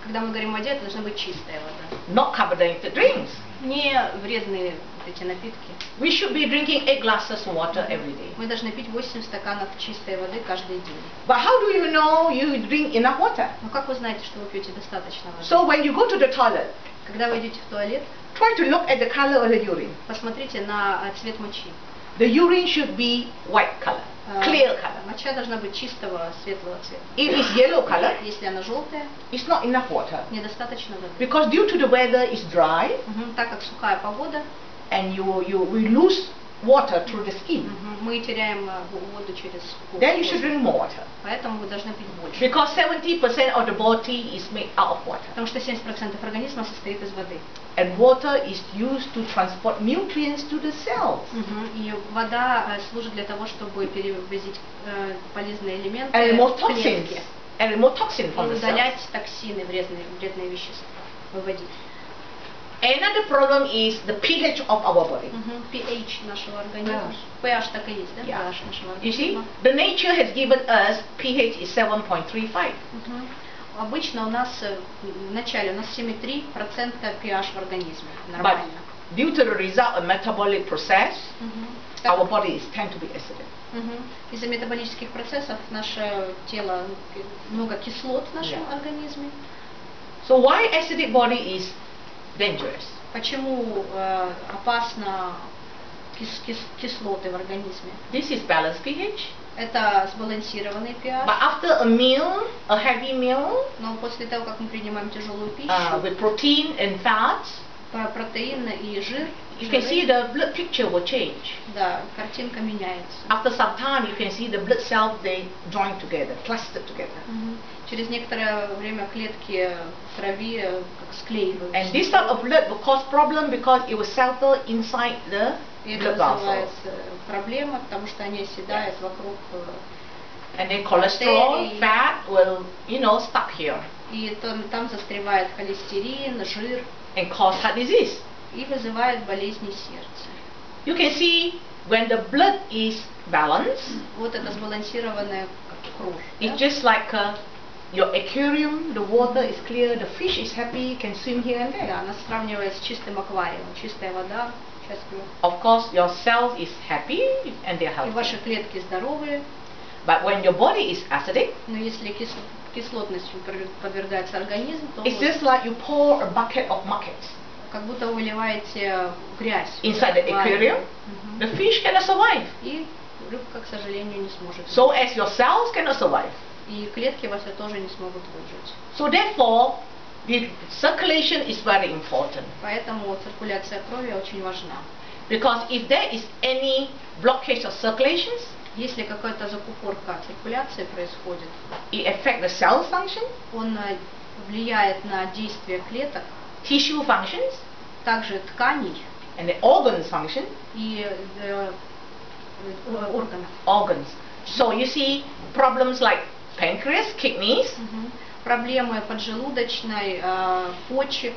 Когда мы говорим о воде, это должна быть чистая вода. Not carbonated drinks. Не вредные эти напитки. We should be drinking 8 glasses of water every day. Мы должны пить 8 стаканов чистой воды каждый день. But how do you know you drink enough water? Но как вы знаете, что вы пьете достаточно воды? So when you go to the toilet, Когда вы идете в туалет, try to look at the color of the urine. посмотрите на цвет мочи. The urine should be white color, clear color. Моча должна быть чистого светлого цвета. If it's yellow color, Если она желтая, it's not enough water. недостаточно воды. Because due to the weather is dry, Так как сухая погода, and we lose water through the skin, мы теряем воду через кожу. then you should drink more water. Поэтому вы должны пить больше. Because 70% of the body is made out of water. Потому что 70% организма состоит из воды. And water is used to transport nutrients to the cells. И вода служит для того, чтобы перевозить полезные элементы And remove в toxins. клетки. And remove toxins from И the cells. удалять токсины, вредные вещества, выводить. Another problem is the pH of our body. pH нашего организма. pH так и есть, да? Yeah. pH нашего You see, организма. the nature has given us pH is 7.35. Обычно у нас в начале у нас 7,3% pH в организме. Нормально. But due to the result of metabolic process, our body is tend to be acidic. Из-за метаболических процессов наше тело много кислот в нашем организме. So why acidic body is dangerous? Почему опасно кислоты в организме? This is balanced pH. Это сбалансированный pH. But after a meal, a heavy meal, Но после того, как мы принимаем тяжелую пищу, with protein and fats, протеин и жир, you can see the blood picture will change. да, картинка меняется. After some time, you can see the blood cells they join together, clustered together. Через некоторое время клетки в крови как склеиваются. And this type of blood will cause problem because it will settle inside the И это blood vessels. называется проблема, потому что они оседают вокруг. And then cholesterol, артерий. fat will, stuck here И там застревает холестерин, жир and cause heart disease. и вызывает болезни сердца. You can see when the blood is balanced, Вот это сбалансированная кровь. it's just like your aquarium, the water is clear, the fish is happy, can swim here and there. Да, она сравнивается с чистым аквариумом. Чистая вода, счастливая. Of course, your cells is happy and they're И ваши healthy. клетки здоровые. But when your body is acidic, Но если кислотностью подвергается организм, то it's just like you pour a bucket of muckets как будто вы выливаете грязь в inside the аквариум. aquarium. The fish cannot survive. И рыбка, к сожалению, не сможет. So as your cells cannot survive. И клетки ваши тоже не смогут выжить. So therefore, the circulation is very important. Поэтому циркуляция крови очень важна. Because if there is any blockage of circulations, Если какая-то закупорка циркуляции происходит, it affects the cell function, он влияет на действие клеток, tissue functions, также тканей and the organs function, и органов. organs. So you see problems like pancreas, kidneys, Проблемы поджелудочной, почек,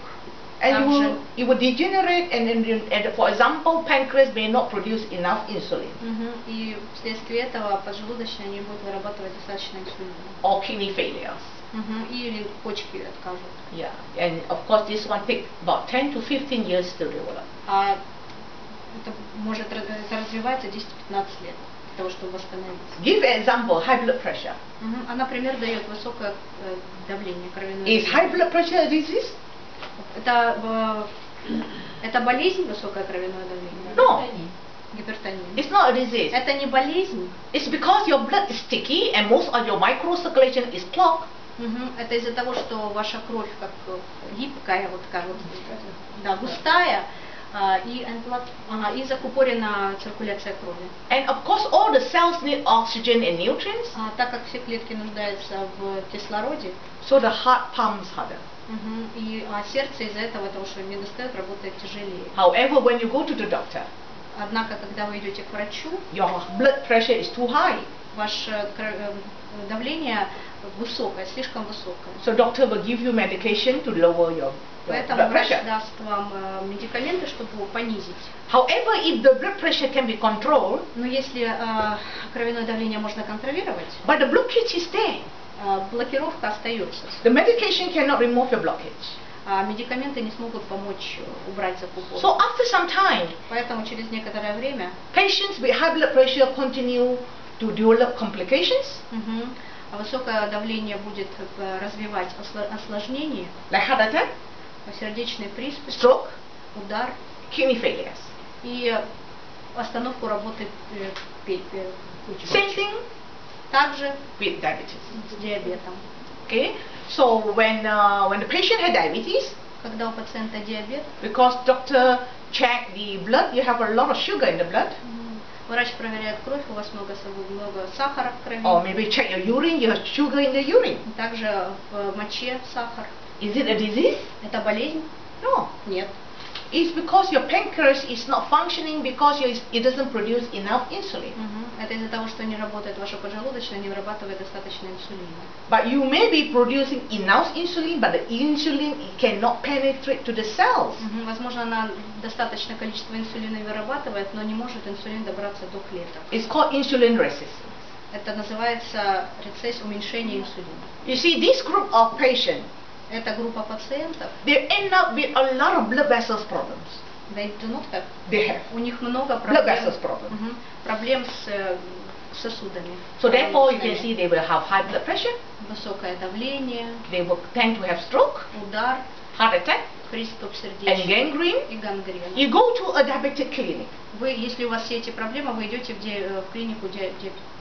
and также. it will degenerate, and for example, pancreas may not produce enough insulin, И вследствие этого поджелудочная не будет вырабатывать достаточно инсулина. or kidney failures. Или почки откажут. Yeah, and of course this one takes about 10 to 15 years to develop. А это развивается 10-15 лет для того, чтобы восстановиться. Give an example, high blood pressure. А, например, дает высокое давление, кровяное Is high давление. blood pressure a disease? Это болезнь, высокое кровяное давление? No, Гипертония. it's not a disease. Это не болезнь. It's because your blood is sticky and most of your microcirculation is clogged. Это из-за того, что ваша кровь как липкая, вот такая вот, да, густая, и закупорена циркуляция крови. And of course all the cells need oxygen and nutrients, Так как все клетки нуждаются в кислороде, so the heart pumps harder. и сердце из-за этого, того, что недостает, работает тяжелее. However, when you go to the doctor, Однако, когда вы идете к врачу, your blood pressure is too high. Ваше давление высокое, слишком высокое. So doctor will give you medication to lower your Поэтому blood врач pressure. даст вам медикаменты, чтобы его понизить. However, if the blood pressure can be controlled, Но если кровяное давление можно контролировать, but the blockage is there, блокировка остается. the medication cannot remove your blockage. А медикаменты не смогут помочь убрать закупорку. So after some time, Поэтому через некоторое время patients with high blood pressure continue to develop complications, а высокое давление будет развивать осложнения, like heart attack, сердечный приступ, stroke, удар kidney failures. и остановку работы Same почек. thing Также with diabetes. с диабетом. Okay, so when the patient had diabetes, Когда у пациента диабет, because doctor check the blood, you have a lot of sugar in the blood, врач проверяет кровь, у вас много сахара в крови. or maybe check your urine, you have sugar in the urine. Также в моче сахар. Is it a disease? Это болезнь? No. Нет. It's because your pancreas is not functioning because it doesn't produce enough insulin. Это из-за того, что не работает ваша поджелудочная, не вырабатывает достаточно инсулина. But you may be producing enough insulin, but the insulin cannot penetrate to the cells. Возможно, она достаточное количество инсулина вырабатывает, но не может инсулин добраться до клеток. It's called insulin resistance. Это называется уменьшение инсулина. You see, this group of patients, Эта группа пациентов, they end up with a lot of blood vessels problems. they do not have, They have у них много blood проблем, vessels problems. проблем с сосудами. So therefore, you can see they will have high blood pressure. Высокое давление, They will tend to have stroke, удар, heart attack, приступ and сердечный gangrene. и гангрена. You go to a diabetic clinic. Вы, если у вас все эти проблемы, вы идете в клинику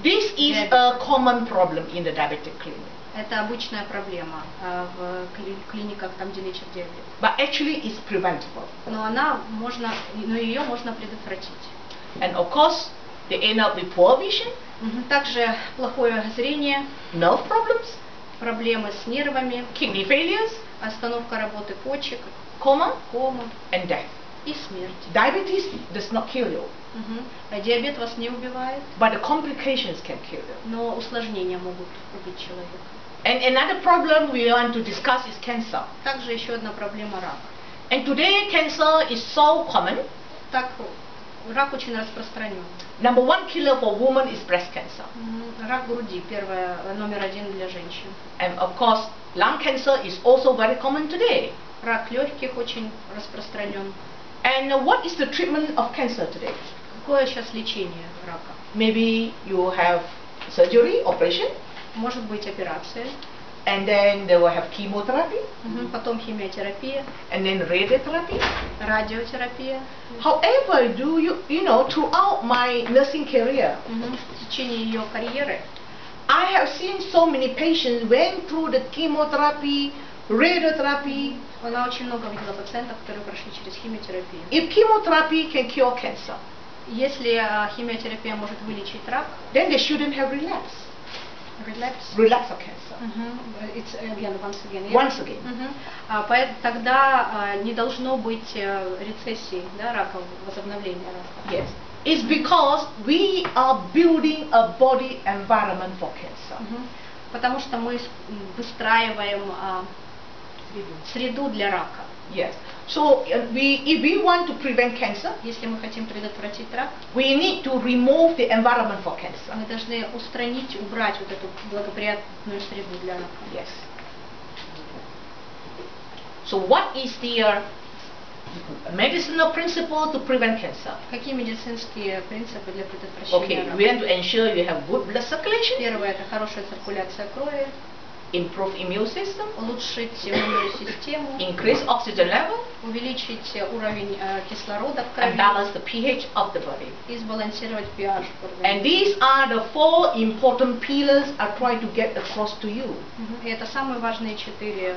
This is a common problem in the diabetic clinic. Это обычная проблема в клиниках, там, где лечат диабет. But actually, it's preventable. Но ее можно предотвратить. And of course, they end up with poor vision, Также плохое зрение, nerve problems, проблемы с нервами, kidney failures, остановка работы почек, coma, кома and death. и смерть. Diabetes does not kill you, Диабет вас не убивает, but the complications can kill you. но усложнения могут убить человека. And another problem we want to discuss is cancer. Также еще одна проблема рак. And today, cancer is so common. Так, рак очень распространен. Number one killer for women is breast cancer. Рак груди, номер один для женщин. And of course, lung cancer is also very common today. Рак легких очень распространен. And what is the treatment of cancer today? Какое сейчас лечение рака? Maybe you have surgery, operation, Может быть операция, and then they will have chemotherapy, потом химиотерапия, and then radiotherapy. радиотерапия. However, you know, throughout my nursing career, В течение ее карьеры I have seen so many patients went through the chemotherapy, radiotherapy. она очень много видела пациентов, которые прошли через химиотерапию. If chemotherapy can cure cancer, Если химиотерапия может вылечить рак, then they shouldn't have relapse of cancer. It's again, once again. Once again. Тогда не должно быть рецессии, да, рака, возобновления рака. Yes. It's because we are building a body environment for cancer. Потому что мы выстраиваем среду для рака. Yes. So if we want to prevent cancer, Если мы хотим предотвратить рак, we need to remove the environment for cancer. мы должны убрать вот эту благоприятную среду для рака. Yes. So what is the medicinal principle to prevent cancer? Какие медицинские принципы для предотвращения Okay, рака? we want to ensure you have good blood circulation, Первое – это хорошая циркуляция крови, improve immune system, улучшить иммунную систему, increase oxygen level, увеличить уровень кислорода в and крови balance the pH of the body. и сбалансировать pH в And организме. these are the 4 important pillars I try to get across to you. И это самые важные 4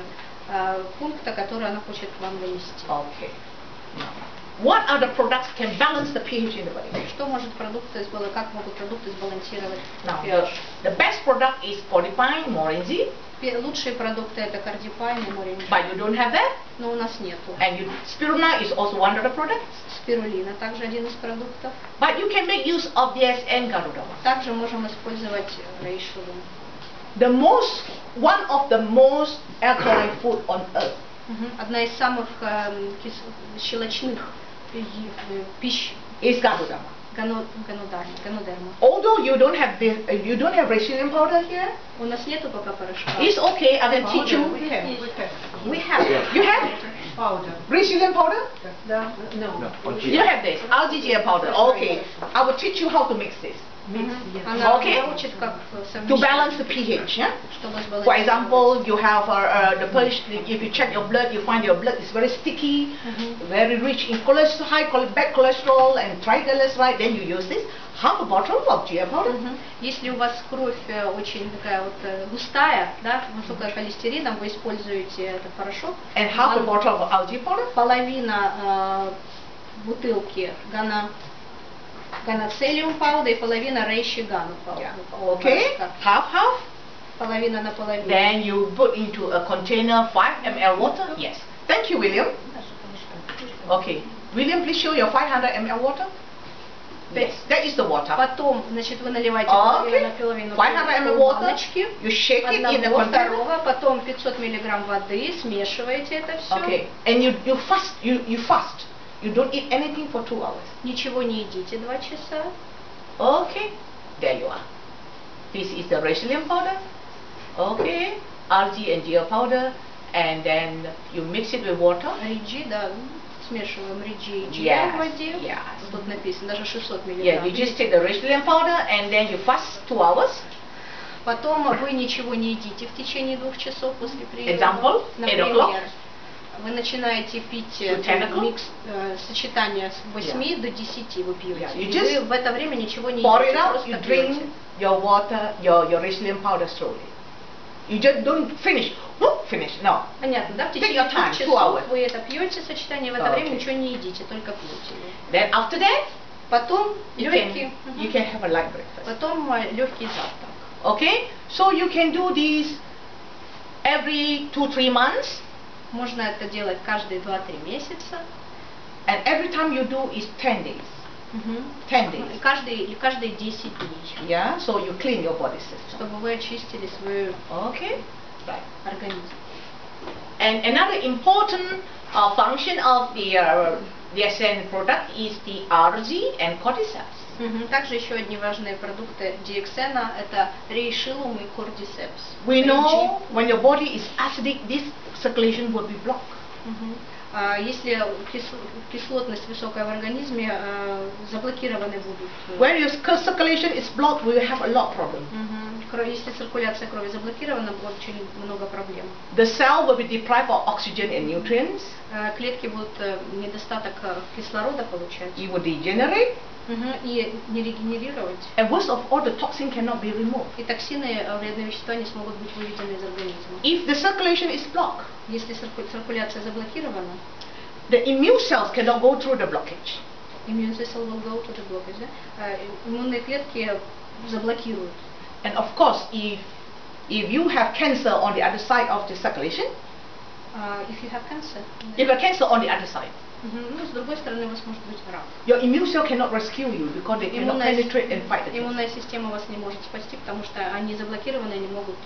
пункта, которые она хочет к вам донести. Okay. Now, what are the products can balance the pH in the body? Что может как могут продукты сбалансировать Now, pH? the best product is Podipine, Morinzi, Лучшие продукты это кардипайн и моринджи. but you don't have that? Но у нас нету. And spirulina is also one of the products. Спирулина также один из продуктов. But you can make use of this and Garudama. Также можем использовать рейшилум. One of the most alkaline food on earth. Одна из самых щелочных пищ. Is Garudama. Ганодерма. Although you don't have resilient powder here. У нас нету пока порошка. It's okay. I can teach you. We have. You have powder. Resilient powder? Да. No. You have this RGGL powder. Okay. I will teach you how to mix this. Okay. To balance the pH. Yeah? For example, you have the pH. If you check your blood, you find your blood is very sticky, very rich in cholesterol, bad cholesterol and triglycerides. Then you use this. Half a bottle of GL powder. Если у вас кровь очень такая вот густая, да, высокая холестерином, вы используете этот порошок. And half a bottle of algae powder. Половина бутылки ганацелиум пауда и половина рейши гану пауда. Okay. Half. Половина на половину. Then you put into a container 5 ml water. Yes. Thank you, William. Okay. William, please show your 500 ml water. Yes, that is the water. Потом, значит, вы наливаете половину 500 ml water. баночки, You shake it in the container. второго, потом 500 миллиграмм воды, смешиваете это все. Okay. And you fast. You don't eat anything for 2 hours. Nичего не едите 2 часа. Okay. There you are. This is the resilient powder. Okay. RG and GL powder. And then you mix it with water. Риджи, да. Смешиваем риджи и GL в воде. Тут написано, даже 600 миллиграмм. Yeah, you just take the resilient powder and then you fast 2 hours. Потом вы ничего не едите в течение 2 часов после приема. Example, 8 o'clock. Вы начинаете пить микс, сочетание с 8 до 10 вы пьете. И вы в это время ничего не едите, просто пьете. Your water, your resilient powder slowly. You just don't finish. No. Понятно, да? В течение 2 часов вы это пьете сочетание, в это время ничего не едите, только пьете. Then after that, потом легкий. You can have a light breakfast. Потом легкий завтрак. Okay, so you can do this every 2-3 months. Можно это делать каждые 2-3 месяца. And every time you do is 10 days. 10 days. Каждые 10 дней. Yeah, so you clean your body system. Чтобы вы очистили свой организм. And another important function of the DSN product is the RG and cordyceps. Также еще одни важные продукты DXN это рейшилум и cordyceps. We know when your body is acidic, this circulation will be blocked. Если кислотность высокая в организме, заблокированы будут. When your circulation is blocked, we will have a lot of problems. Если циркуляция крови заблокирована, будет очень много проблем. The cell will be deprived of oxygen and nutrients. Клетки будут недостаток кислорода получать. It will degenerate. И не регенерировать. And worst of all, the toxin cannot be removed. И токсины, вредные вещества не смогут быть выведены из организма. If the circulation is blocked, если циркуляция заблокирована, the immune cells cannot go through the blockage. Immune cells will go to the blockage. Иммунные клетки заблокируют. And of course, if you have cancer on the other side of the circulation, if you have cancer, if you have cancer on the other side, с другой стороны, у вас может быть рак. Your immune cell cannot rescue you because they cannot penetrate and fight the иммунная система вас не может спасти, потому что они заблокированы, не могут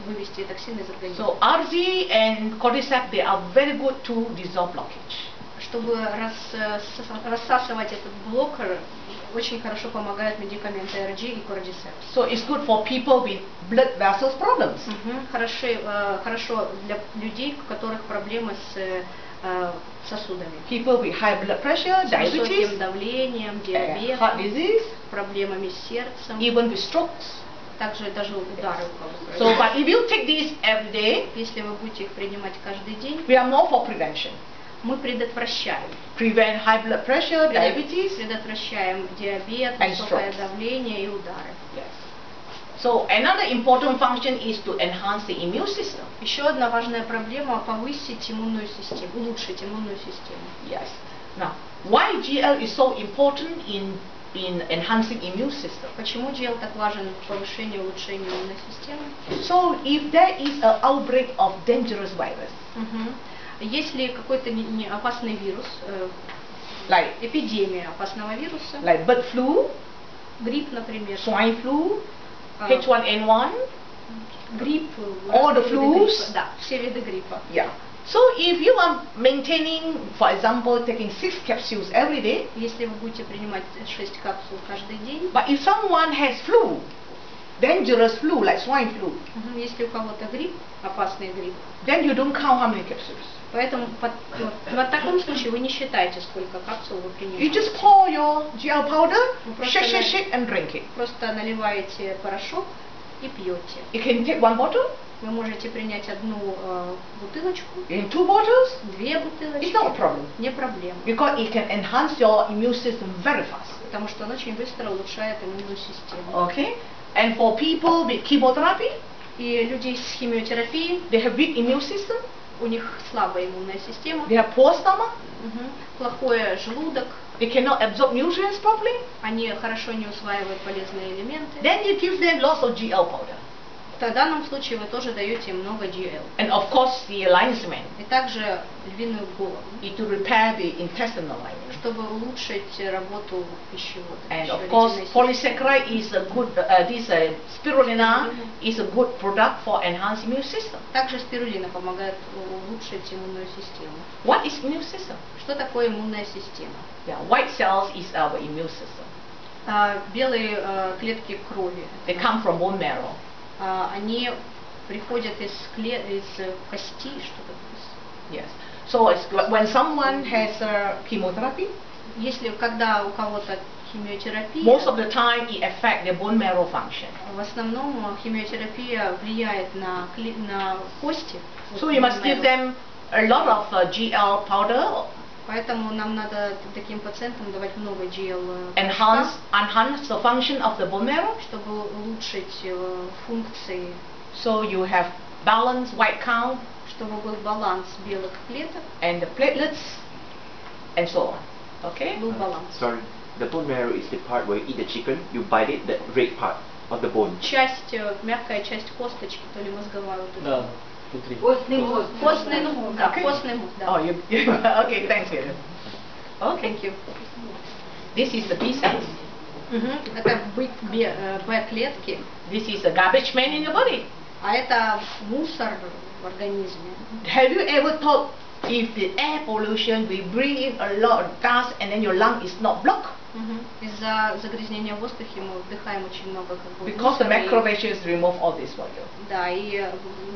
вывести токсины из организма. So RG and cordyceps, they are very good to dissolve blockage. Чтобы рассасывать этот блокер, очень хорошо помогают медикаменты RG и cordyceps. So it's good for people with blood vessels problems. Хорошо для людей, у которых проблемы с сосудами. People with high blood pressure, diabetes, высоким давлением, диабетом, heart disease, проблемами с сердцем, even with strokes. Также даже удары у кого. So, but if you take these every day, если вы будете их принимать каждый день, we are more for prevention. Мы предотвращаем. Prevent high blood pressure, diabetes, предотвращаем диабет, высокое давление и удары. Yes. So another important function is to enhance the immune system. Еще одна важная проблема — повысить иммунную систему, улучшить иммунную систему. Yes. Now, why GL is so important in enhancing immune system? Почему GL так важен в повышении и улучшении иммунной системы? So if there is an outbreak of dangerous virus, Если какой-то опасный вирус, like эпидемия опасного вируса, like bird flu, грипп, например, swine flu, H1N1, грипп, all the flus, да, все виды гриппа. Yeah. So if you are maintaining, for example, taking 6 capsules every day, если вы будете принимать 6 капсул каждый день, but if someone has flu, dangerous flu like swine flu, если у кого-то грипп, опасный грипп, then you don't count how many capsules. Поэтому в таком случае вы не считаете, сколько капсул вы принимаете. You just pour your GL powder, shake and drink it. Просто наливаете порошок и пьете. You can take 1 bottle. Вы можете принять одну бутылочку. In 2 bottles. 2 бутылочки. It's not a problem. Не проблема. Because it can enhance your immune system very fast. Потому что он очень быстро улучшает иммунную систему. Okay. And for people with chemotherapy, и людей с химиотерапией, they have weak immune system. У них слабая иммунная система. They have poor stomach. Плохой желудок. They cannot absorb nutrients properly. Они хорошо не усваивают полезные элементы. Then you give them lots of GL powder. В данном случае вы тоже даете им много GL. And of course the alignment. И также львиную голову. To repair the intestinal lining. Чтобы улучшить работу пищевода. And of course polysaccharide is a good, spirulina is a good product for enhanced immune system. Также спирулина помогает улучшить иммунную систему. What is immune system? Что такое иммунная система? Yeah, white cells is our immune system. Белые клетки крови. They come from bone marrow. Они приходят из кости, что-то. Yes. So it's when someone has chemotherapy, если когда у кого-то химиотерапия, most of the time it affects the bone marrow function. В основном химиотерапия влияет на кости. So you must give them a lot of GL powder. Поэтому нам надо таким пациентам давать много GL. Enhance the function of the bone marrow, чтобы улучшить функции. So you have balanced white count, чтобы был баланс белых клеток, and the platelets, and so on. Okay? Был баланс. Sorry, the bone marrow is the part where you eat the chicken, you bite it, the red part of the bone. Часть, мягкая часть косточки, то ли мозговая. Да. Костный мозг. Костный мозг, да. Костный мозг, да. Oh, okay, thanks, Peter. Okay. Thank you. This is the B cells. Это Б-клетки. This is a garbage man in your body. А это мусор в организме. Have you ever thought if the air pollution we bring in a lot of dust and then your lung is not blocked? Из-за загрязнения в воздухе мы вдыхаем очень много Because the macrophages remove all this for you. Да, и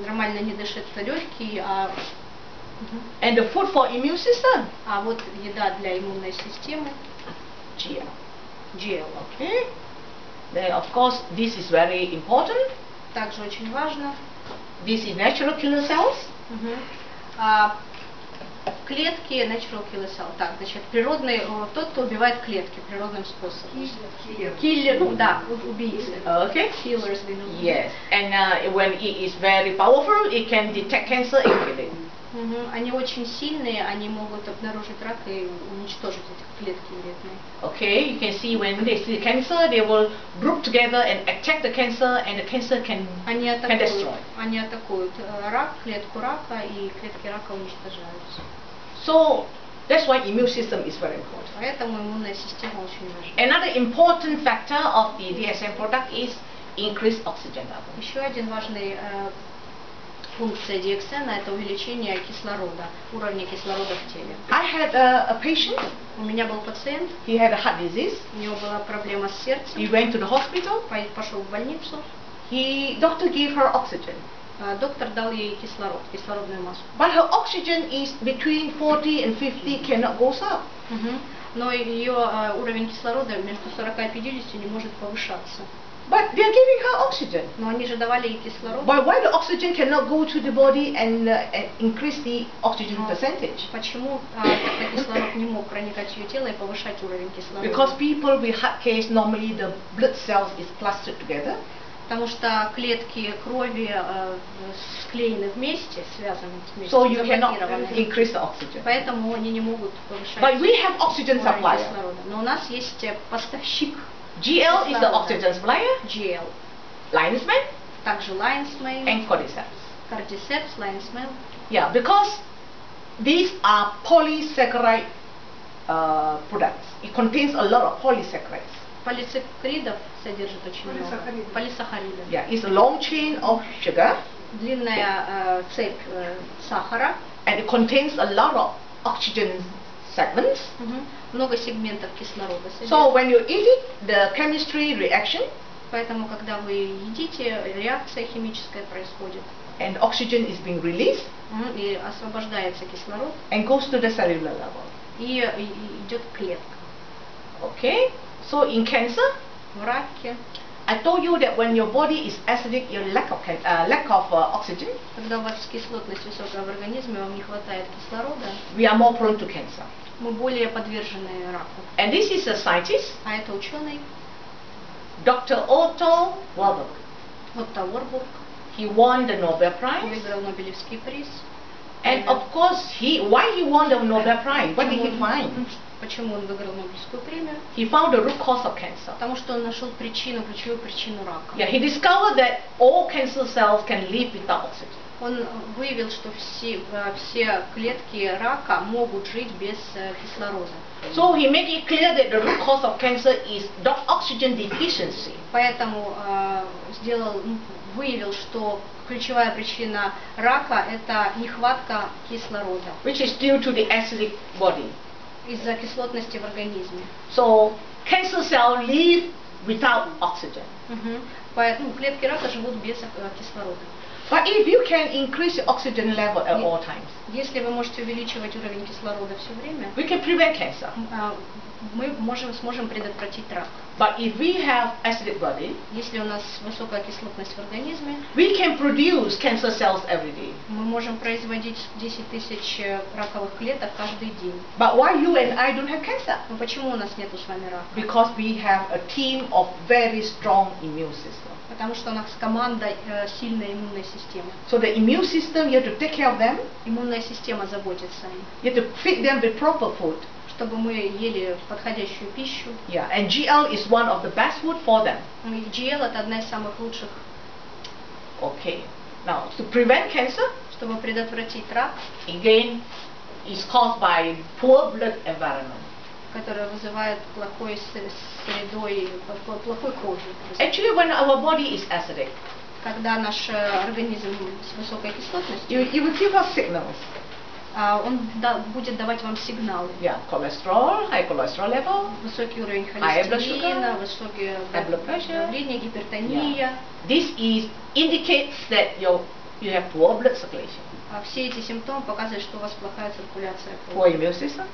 нормально не дышит легкие, а And the food for immune system. А вот еда для иммунной системы. GL. GL. Okay. Then of course this is very important. Также очень важно. This is natural killer cells. Клетки, natural killer cell. Так, значит, природный, тот, кто убивает клетки природным способом. Killer, да, убийцы. Okay. Killers. Yes. And when it is very powerful, it can detect cancer and kill it. Они очень сильные, они могут обнаружить рак и уничтожить эти клетки вредные. Okay, you can see when they see cancer, they will group together and attack the cancer, and the cancer can destroy. Они атакуют рак, клетку рака, и клетки рака уничтожаются. So that's why immune system is very important. Поэтому иммунная система очень важна. Another important factor of the DSM product is increased oxygen level. Еще один важный функция DXN – это увеличение кислорода, уровня кислорода в теле. I had a patient. У меня был пациент. He had a heart disease. У него была проблема с сердцем. He went to the hospital. Пошел в больницу. Doctor gave her oxygen. Доктор дал ей кислород, кислородную маску. But her oxygen is between 40 and 50, cannot go up. Но ее уровень кислорода между 40 и 50 не может повышаться. But they are giving her oxygen. Но они же давали ей кислород. But why the oxygen cannot go to the body and increase the oxygen percentage? Почему тогда кислород не мог проникать в ее тело и повышать уровень кислорода? Because people with heart case normally the blood cells is clustered together. Потому что клетки крови склеены вместе, связаны вместе. So you cannot increase the oxygen. Поэтому они не могут повышать. But we have oxygen supplier. Но у нас есть поставщик. GL is the oxygen supplier. GL. Lion's mane. Также lion's mane. And cordyceps. Cordyceps, lion's mane. Yeah, because these are polysaccharide products. It contains a lot of polysaccharides. Полисакхаридов содержит очень много. Полисахаридов. Yeah, it's a long chain of sugar. Длинная цепь сахара. And it contains a lot of oxygen segments. Много сегментов кислорода содержит. So when you eat it, the chemistry reaction. Поэтому, когда вы едите, реакция химическая происходит. And oxygen is being released. И освобождается кислород. And goes to the cellular level. И идет в клетку. Okay. So in cancer, в раке, I told you that when your body is acidic, you lack of oxygen. Когда у вас кислотность высокая в организме, вам не хватает кислорода. We are more prone to cancer. Мы более подвержены раку. And this is a scientist. А это ученый. Dr. Otto Warburg. Отто Warburg. He won the Nobel Prize. Выиграл Нобелевский приз. And of course, why he won the Nobel Prize? What did he find? Почему он выиграл Нобелевскую премию? He found the root cause of cancer. Потому что он нашел ключевую причину рака. Yeah, he discovered that all cancer cells can live without oxygen. Он выявил, что все клетки рака могут жить без кислорода. So he made it clear that the root cause of cancer is oxygen deficiency. Поэтому выявил, что ключевая причина рака это нехватка кислорода. Which is due to the acidic body. Из-за кислотности в организме. So cancer cells live without oxygen. Поэтому клетки рака живут без кислорода. But if you can increase the oxygen level at all times, если вы можете увеличивать уровень кислорода все время, we can prevent cancer. Мы сможем предотвратить рак. But if we have acidic body, если у нас высокая кислотность в организме, we can produce cancer cells every day. Мы можем производить 10 тысяч раковых клеток каждый день. But why you and I don't have cancer? Но почему у нас нету с вами рака? Because we have a team of very strong immune system. Потому что у нас команда сильная иммунная система. So the immune system, you have to take care of them. Иммунная система заботится о них. You have to feed them with proper food. Чтобы мы ели подходящую пищу. Yeah, and GL is one of the best food for them. GL это одна из самых лучших. Okay. Now, to prevent cancer, чтобы предотвратить рак, again, is caused by poor blood environment. Которая вызывает плохой средой, плохой кожей. Actually, when our body is acidic, когда наш организм с высокой кислотностью, you will give us signals. Он будет давать вам сигналы. Yeah, cholesterol, high cholesterol level, высокий уровень холестерина, высокое давление, гипертония. Yeah. This indicates that you have poor blood circulation. Все эти симптомы показывают, что у вас плохая циркуляция крови. Poor immune system.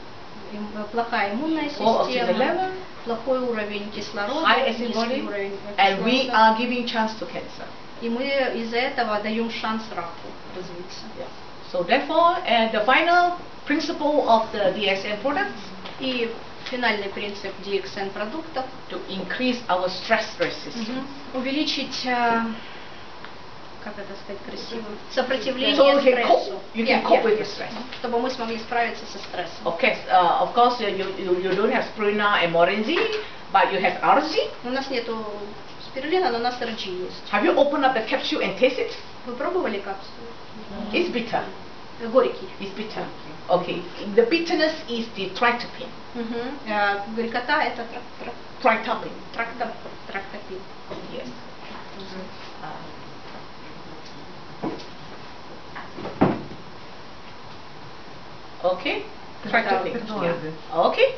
Плохая иммунная система, плохой уровень кислорода, низкий уровень кислорода. And we are giving chance to cancer. И мы из-за этого даем шанс раку развиться. Yeah. So therefore, the final principle of the DXN products. И финальный принцип DXN продуктов. To increase our stress resistance. Увеличить как это сказать красиво, сопротивление стрессу. You can cope with the stress. Чтобы мы смогли справиться со стрессом. Okay, of course you don't have spirulina and morinzi, but you have RG. У нас нету спирулина, но у нас RG есть. Have you opened up the capsule and tasted it? Вы пробовали капсулу? It's bitter. Горький. It's bitter. Okay. The bitterness is the tritopin. Горькота это Tritopin. Трактопин. Yes. Okay. Tritopin. Yeah. Okay.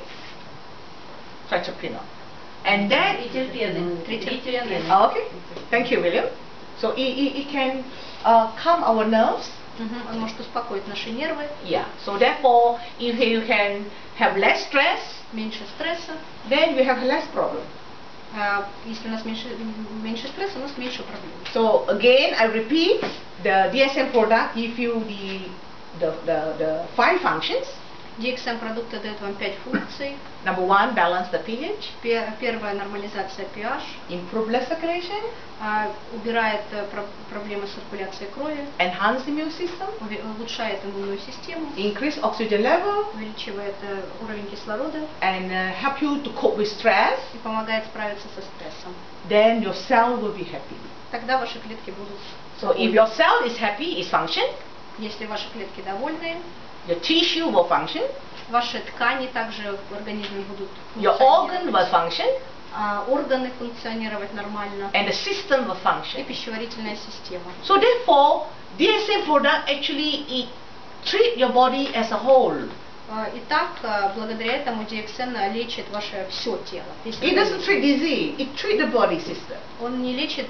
Tritopin. And then okay. Thank you, William. So it can calm our nerves. Он может успокоить наши нервы. Yeah. So therefore, if you can have less stress, меньше стресса, then we have less problem. Если у нас меньше стресса, у нас меньше проблем. So again, I repeat, the DSM product give you the 5 functions. DXM продукты дают вам 5 функций. Number 1, balance the pH. Первая нормализация pH. Improve blood circulation. Убирает проблемы с циркуляцией крови. Enhance immune system. Улучшает иммунную систему. Increase oxygen level. Увеличивает уровень кислорода. And help you to cope with stress. И помогает справиться со стрессом. Then your cell will be happy. Тогда ваши клетки будут. So if your cell is happy, is function. Если ваши клетки довольны, Your tissue will function. Ваши ткани также в организме будут Your organ will function. Органы функционировать нормально. And the system will И function. пищеварительная система. So therefore, DSM product actually treat your body as a whole. Итак, благодаря этому DXN лечит ваше все тело. It doesn't treat disease, it treats the body system. Он не лечит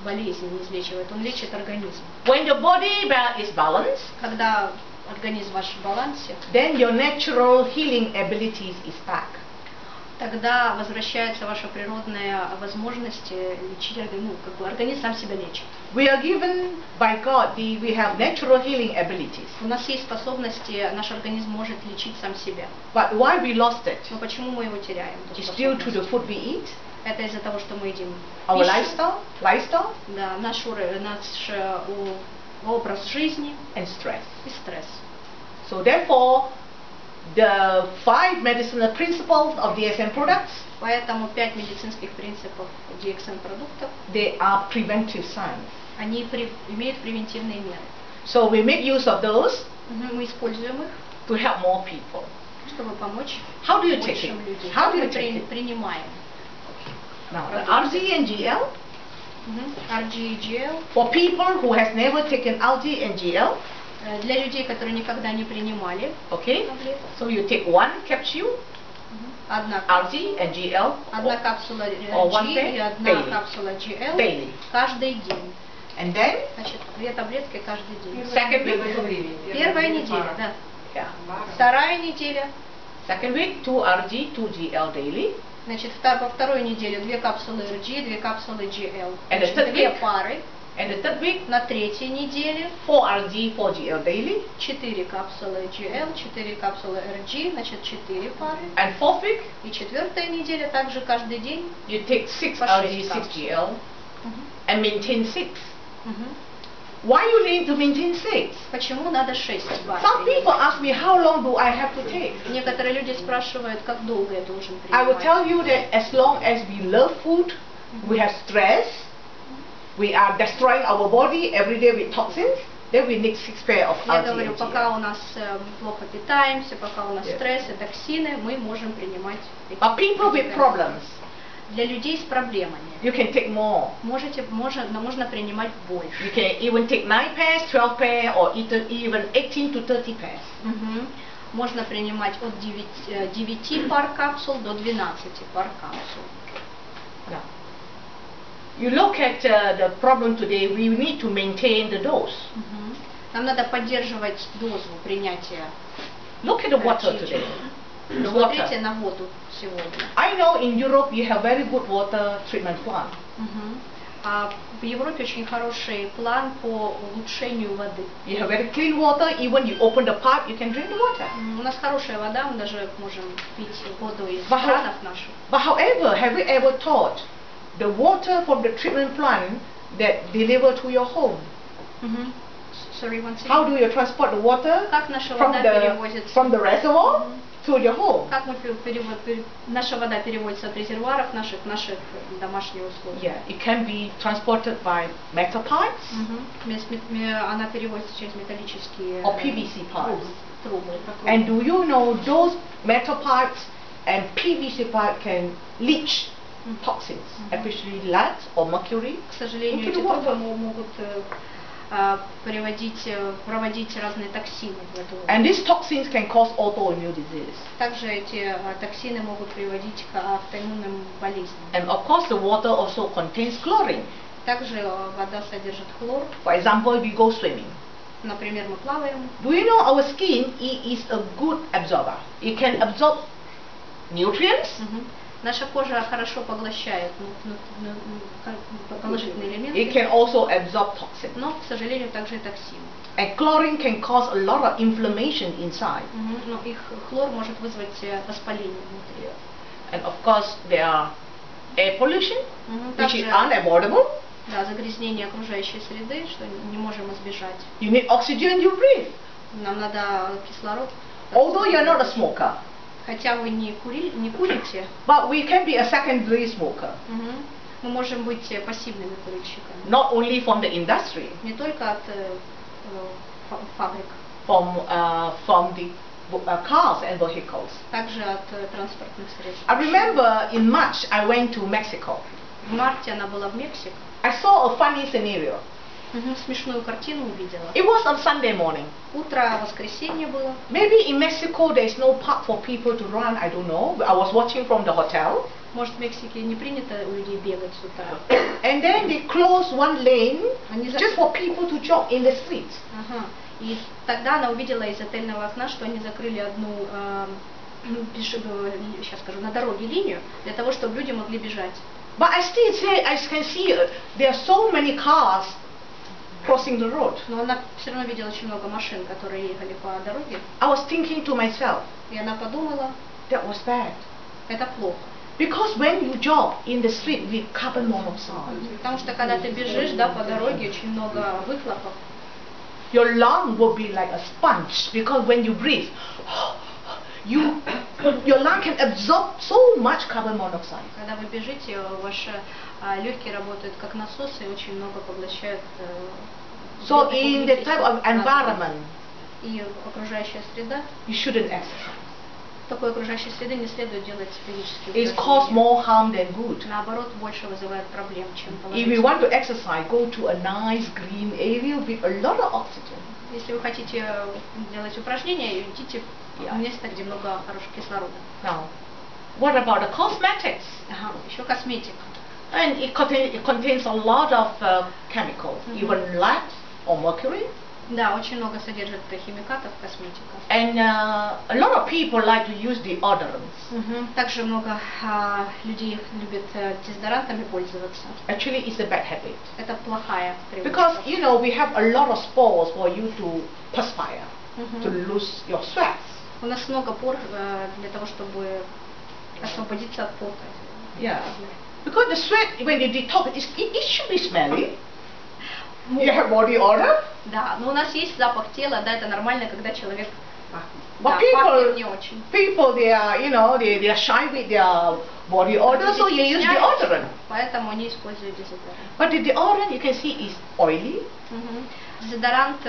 болезни, не излечивает, он лечит организм. When your body is balanced, Когда организм ваш в балансе, then your natural healing abilities is back. тогда возвращается ваша природная возможность лечить, организм сам себя лечит. We are given by God, we have natural healing abilities. У нас есть способности, наш организм может лечить сам себя. But why we lost it? Но почему мы его теряем? It's due to the food we eat, Это из-за того, что мы едим our пищу, lifestyle, да, наш образ жизни and stress. и стресс. So therefore, the 5 medicinal principles of DSM products, Поэтому 5 медицинских принципов DXN продуктов, they are preventive science. они имеют превентивные меры. So we make use of those Мы используем их, to help more people. чтобы помочь How do you take большим it? людям. How Как do you мы take it? принимаем Now, the RG and GL, RGGL for people who has never taken RG and GL, для людей, которые никогда не принимали okay? таблеток. So you take 1 capsule, Одна RG and GL, капсула or 1 RG и pen одна daily. капсула GL Daily. каждый день. And then, Значит, 2 таблетки каждый день. second week, Первая неделя, да. yeah. Вторая неделя, Second week, 2 RG, 2 GL daily. значит, во второй неделе 2 капсулы RG, 2 капсулы GL. And the Значит, third 2 week? пары. And the third week, На третьей неделе 4 RG, 4 GL daily. 4 капсулы GL, 4 капсулы RG, значит 4 пары. And fourth week, И четвертая неделя также каждый день. you take 6 По RG, 6 6 капсул. GL, and maintain 6. Мгм. Why you need to maintain 6? Почему надо 6 пар? Some people ask me, how long do I have to take? Некоторые люди спрашивают, как долго я должен I will принимать. tell you that as long as we love food, we have stress, we are destroying our body every day with toxins, then we need 6 pair of Я RG говорю, and пока GL. у нас плохо питаемся, пока у нас Yes. стресс и токсины, мы можем принимать эти But people with медикаменты. problems, Для людей с проблемами you can take more. можно принимать больше. You can even take 9 pairs, 12 pairs, or even 18 to 30 pairs. Мгм. Можно принимать от 9 пар капсул до 12 пар капсул. Now, you look at the problem today, we need to maintain the dose. Мгм. Нам надо поддерживать дозу принятия. Look at the water today. The water. Смотрите на воду сегодня. I know in Europe you have very good water treatment plant. Мгм. А в Европе очень хороший план по улучшению воды. You have very clean water, even you open the pipe, you can drink the water. У нас хорошая вода, мы даже можем пить воду из But кранов наших. however, have you ever thought the water from the treatment plant that deliver to your home? Мгм. Sorry, one second. How do you transport the water Как наша from вода the перевозится? reservoir to your home? Как наша вода переводится от резервуаров наших домашние условия? Yeah, it can be transported by metal pipes Она переводится через металлические or PVC pipes. трубы. And do you know those metal pipes and PVC pipe can leach toxins, especially lead or mercury? К сожалению, into эти the water? трубы могут проводить разные токсины в эту воду. And these toxins can cause autoimmune disease. Также эти токсины могут приводить к автоиммунным болезням. And of course the water also contains chlorine. Также вода содержит хлор. For example, we go swimming. Например, мы плаваем. Do you know our skin is a good absorber? It can absorb nutrients. Наша кожа хорошо поглощает положительные It элементы, can also absorb toxins. но, к сожалению, также и токсины. And chlorine can cause a lot of inflammation inside. Но их хлор может вызвать воспаление внутри. And of course, there are air pollution, which is Также unavoidable. да, загрязнение окружающей среды, что не можем избежать. You need oxygen, you breathe. Нам надо кислород. Although you're not a smoker, Хотя вы не курите, but we can be a secondary smoker. мы можем быть пассивными курильщиками. Not only from the industry, Не только от фабрик. from the cars and vehicles. Также от транспортных средств. I remember in March I went to Mexico. В марте она была в Мексике. I saw a funny scenario. Смешную картину увидела. It was on Sunday morning. Утро воскресенье было. Maybe in Mexico there is no park for people to run, I don't know. I was watching from the hotel. Может, в Мексике не принято у людей бегать с утра. And then they closed one lane Они just for people to jog in the streets. Ага. И тогда она увидела из отельного окна, что они закрыли одну, сейчас скажу, на дороге линию, для того, чтобы люди могли бежать. But I still say, I can see there are so many cars crossing the road. Но она все равно видела очень много машин, которые ехали по дороге. I was thinking to myself, И она подумала, that was bad. это плохо. Because when you jog in the street with carbon monoxide, Потому что когда ты бежишь, да, по дороге, очень много выхлопов. your lung will be like a sponge, because when you breathe, your lung can absorb so much carbon monoxide. Когда вы бежите, ваши легкие работают как насосы и очень много поглощают. So in the type of environment, И окружающая среда, you shouldn't exercise. в такой окружающей среде не следует делать физические It causes упражнения. more harm than good. Наоборот, больше вызывает проблем, чем If you want положительных. to exercise, go to a nice green area with a lot of oxygen. Если вы хотите делать упражнения, идите в место, где много хорошего кислорода. Now, what about the cosmetics? Ага, еще косметика. And it contains a lot of chemicals, even lead or mercury. Да, очень много содержит химикатов косметика. And a lot of people like to use deodorants. Также много людей любят дезодорантами пользоваться. Actually, it's a bad habit. Это плохая Because, привычка. you know, we have a lot of spores for you to perspire, to lose your sweat. У нас много пор для того, чтобы освободиться от пота. Yeah. Because the sweat, when you detox, it should be smelly. You have body odor. Да, но у нас есть запах тела, да, это нормально, когда человек But пахнет не очень. people, they are, you know, they are shy with their body odor, so you use deodorant. Поэтому они используют дезодорант. But the deodorant, you can see, is oily. Дезодорант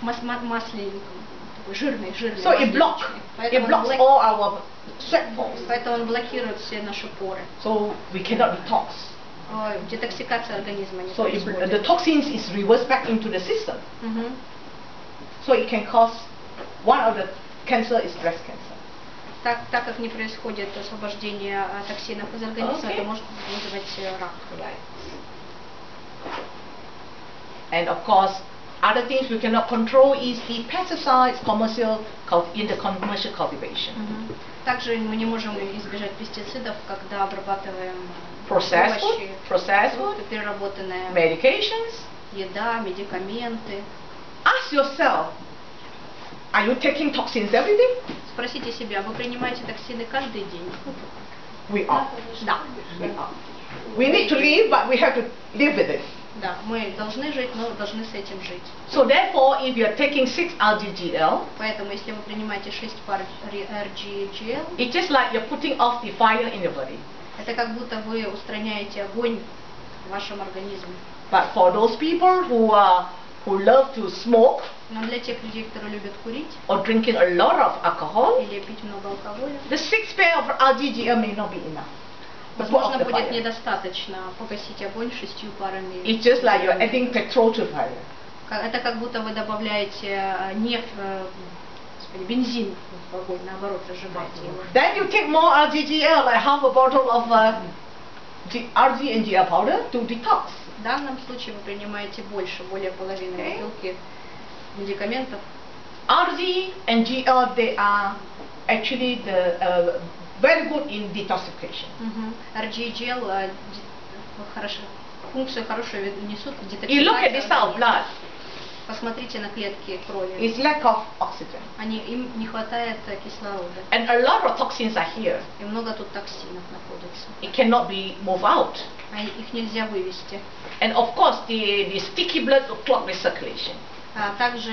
масляный, такой жирный. So it blocks all our sweat pores. Поэтому он блокирует все наши поры. So we cannot detox. Детоксикация организма не So происходит. the toxins is reversed back into the system. So it can cause, one of the cancer is breast cancer. Так как не происходит освобождение токсинов из организма, это может вызвать рак. And of course, other things we cannot control is the pesticides in the commercial cultivation. Также мы не можем избежать пестицидов, когда обрабатываем Processed овощи, food, переработанная medications. еда, медикаменты. Ask yourself, are you taking toxins every day? Спросите себя, вы принимаете токсины каждый день? We are. Да. We are. We need to live, but we have to live with it. Да, мы должны жить, но должны с этим жить. So therefore, if you are taking 6 RGGL, Поэтому, если вы принимаете 6 пар RGGL, it's just like you're putting off the fire in your body. это как будто вы устраняете огонь в вашем организме. But for those people who love to smoke Но для тех людей, которые любят курить or drinking a lot of alcohol, или пить много алкоголя, the 6 pair of RGGL may not be enough. to put off возможно, the будет fire. недостаточно погасить огонь 6 парами. It's just like you're adding petrol to fire. Это как будто вы добавляете бензин в огонь, наоборот, разжигаете его. Then you take more RGGL, like half a bottle of RG and GL powder to detox. В данном случае вы принимаете более половины бутылки медикаментов. RG and GL, they are actually very good in detoxification. RGGL функцию хорошую несут в You look at this детоксикации type of организма. blood, Посмотрите на клетки крови. it's lack of oxygen. Им не хватает кислорода. And a lot of toxins are here. И много тут токсинов находится. It cannot be moved out. Их нельзя вывести. And of course, the sticky blood will clog the circulation. А также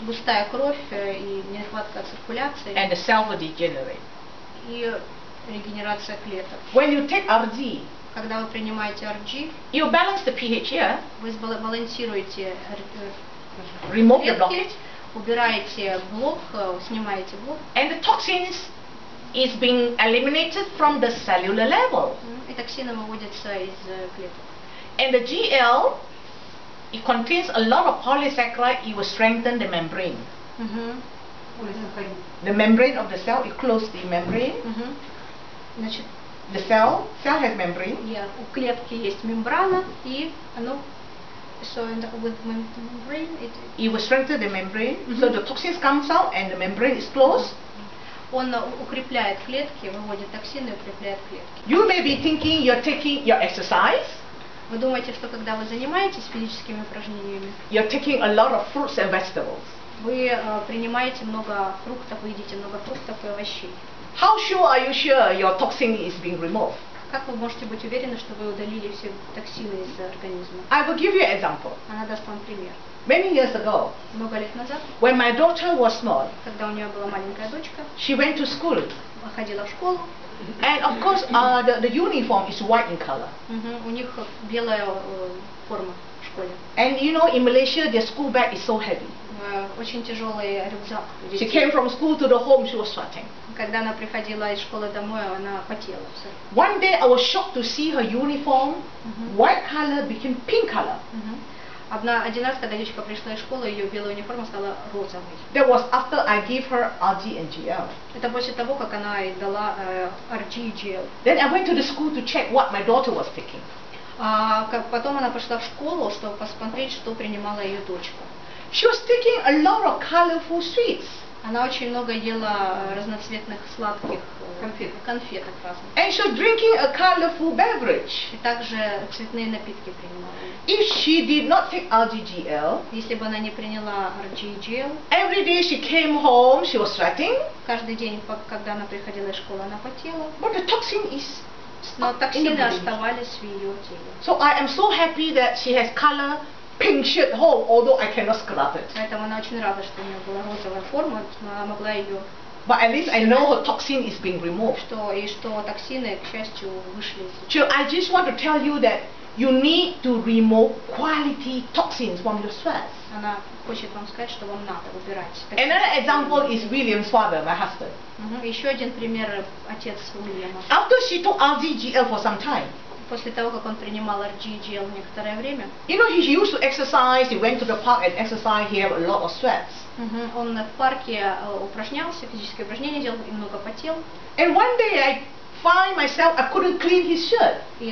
густая кровь и нехватка циркуляции And the cell will degenerate. и регенерация клеток. When you take RG, Когда вы принимаете RG, you balance the pH here, вы балансируете remove the клетки, blockage, убираете блок, снимаете блок. And the toxins is being eliminated from the cellular level. И токсины выводятся из клеток. And the GL, it contains a lot of polysaccharide. It will strengthen the membrane. The membrane of the cell, it closes the membrane. Значит, the cell has membrane. У клетки есть мембрана, и оно, so with membrane, it will strengthen the membrane. So the toxins comes out and the membrane is closed. Он укрепляет клетки, выводит токсины и укрепляет клетки. You may be thinking you're taking your exercise. Вы думаете, что когда вы занимаетесь физическими упражнениями, you're taking a lot of fruits and vegetables. Вы принимаете много фруктов, вы едите много фруктов и овощей. How sure are you sure your toxin is being removed? Как вы можете быть уверены, что вы удалили все токсины из организма? I will give you an example. Она даст вам пример. Many years ago, много лет назад, when my daughter was small, когда у нее была маленькая дочка, she went to school. Ходила в школу. And of course, the uniform is white in color. У них белая форма в школе. And you know, in Malaysia, their school bag is so heavy. Очень тяжелый рюкзак. She came from school to the home, she was sweating. Когда она приходила из школы домой, она потела. One day, I was shocked to see her uniform, white color became pink color. Один раз, когда девочка пришла из школы, ее белая униформа стала розовой. That was after I gave her RG and GL. Это после того, как она ей дала RG и GL. Then I went to the school to check what my daughter was taking. Потом она пошла в школу, чтобы посмотреть, что принимала ее дочка. She was taking a lot of colorful sweets. Она очень много ела разноцветных сладких конфеток разных. And she was drinking a colorful beverage. И также цветные напитки принимала. If she did not take RGGL, если бы она не приняла RGGL, every day she came home, she was sweating. Каждый день, когда она приходила из школы, она потела. But the toxin is Но токсины оставались в ее теле. So I am so happy that she has color pink shirt home, although I cannot scrub it. Поэтому она очень рада, что у нее была розовая форма, но она могла ее. But at least I know her toxin is being removed. Что токсины, к счастью, вышли. So I just want to tell you that you need to remove quality toxins from your sweat. Она хочет вам сказать, что вам надо убирать. Another example is William's father, my husband. Еще один пример отец Уильяма. After she took RGGL for some time. После того, как он принимал RGGL некоторое время. You know, he used to exercise. He went to the park and exercise. He had a lot of sweats. Он в парке упражнялся, физические упражнения делал и много потел. And one day I find myself I couldn't clean his shirt. И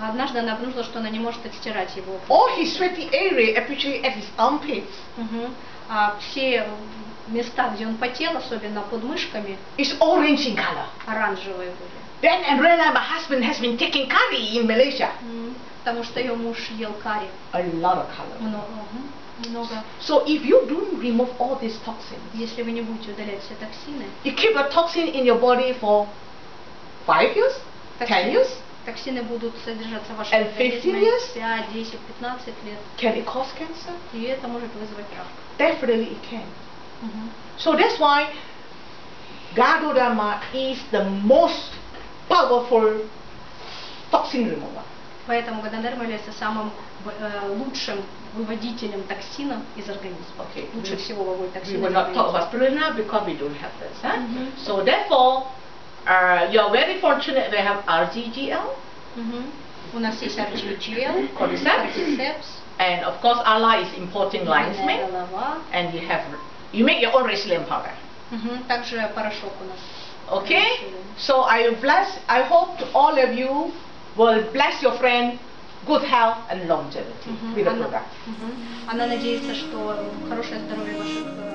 однажды она обнаружила, что она не может отстирать его. All his sweaty area, especially at his armpits. Все места, где он потел, особенно под мышками, is orange in color. Оранжевые были. Then I realized my husband has been taking curry in Malaysia. Потому что ее муж ел карри. A lot of color. Много. So if you don't remove all these toxins, если вы не будете удалять все токсины, you keep a toxin in your body for 5 years, 10 years, токсины будут содержаться в вашем организме 5, 10, 15 лет. Can it cause cancer? И это может вызвать рак. Definitely it can. So that's why Gardodama is the most powerful toxin remover. Поэтому Гадандарма является самым лучшим выводителем токсинов из организма. Лучше всего выводит токсины. We will not talk about spirulina because we don't have this. So therefore, you are very fortunate we have RGGL. У нас есть RGGL, cordyceps, and of course Allah is importing lion's mane, and you make your own resilient powder. Также порошок у нас. Okay, so I hope all of you will bless your friend good health and longevity with the product. Она надеется, что хорошее здоровье ваших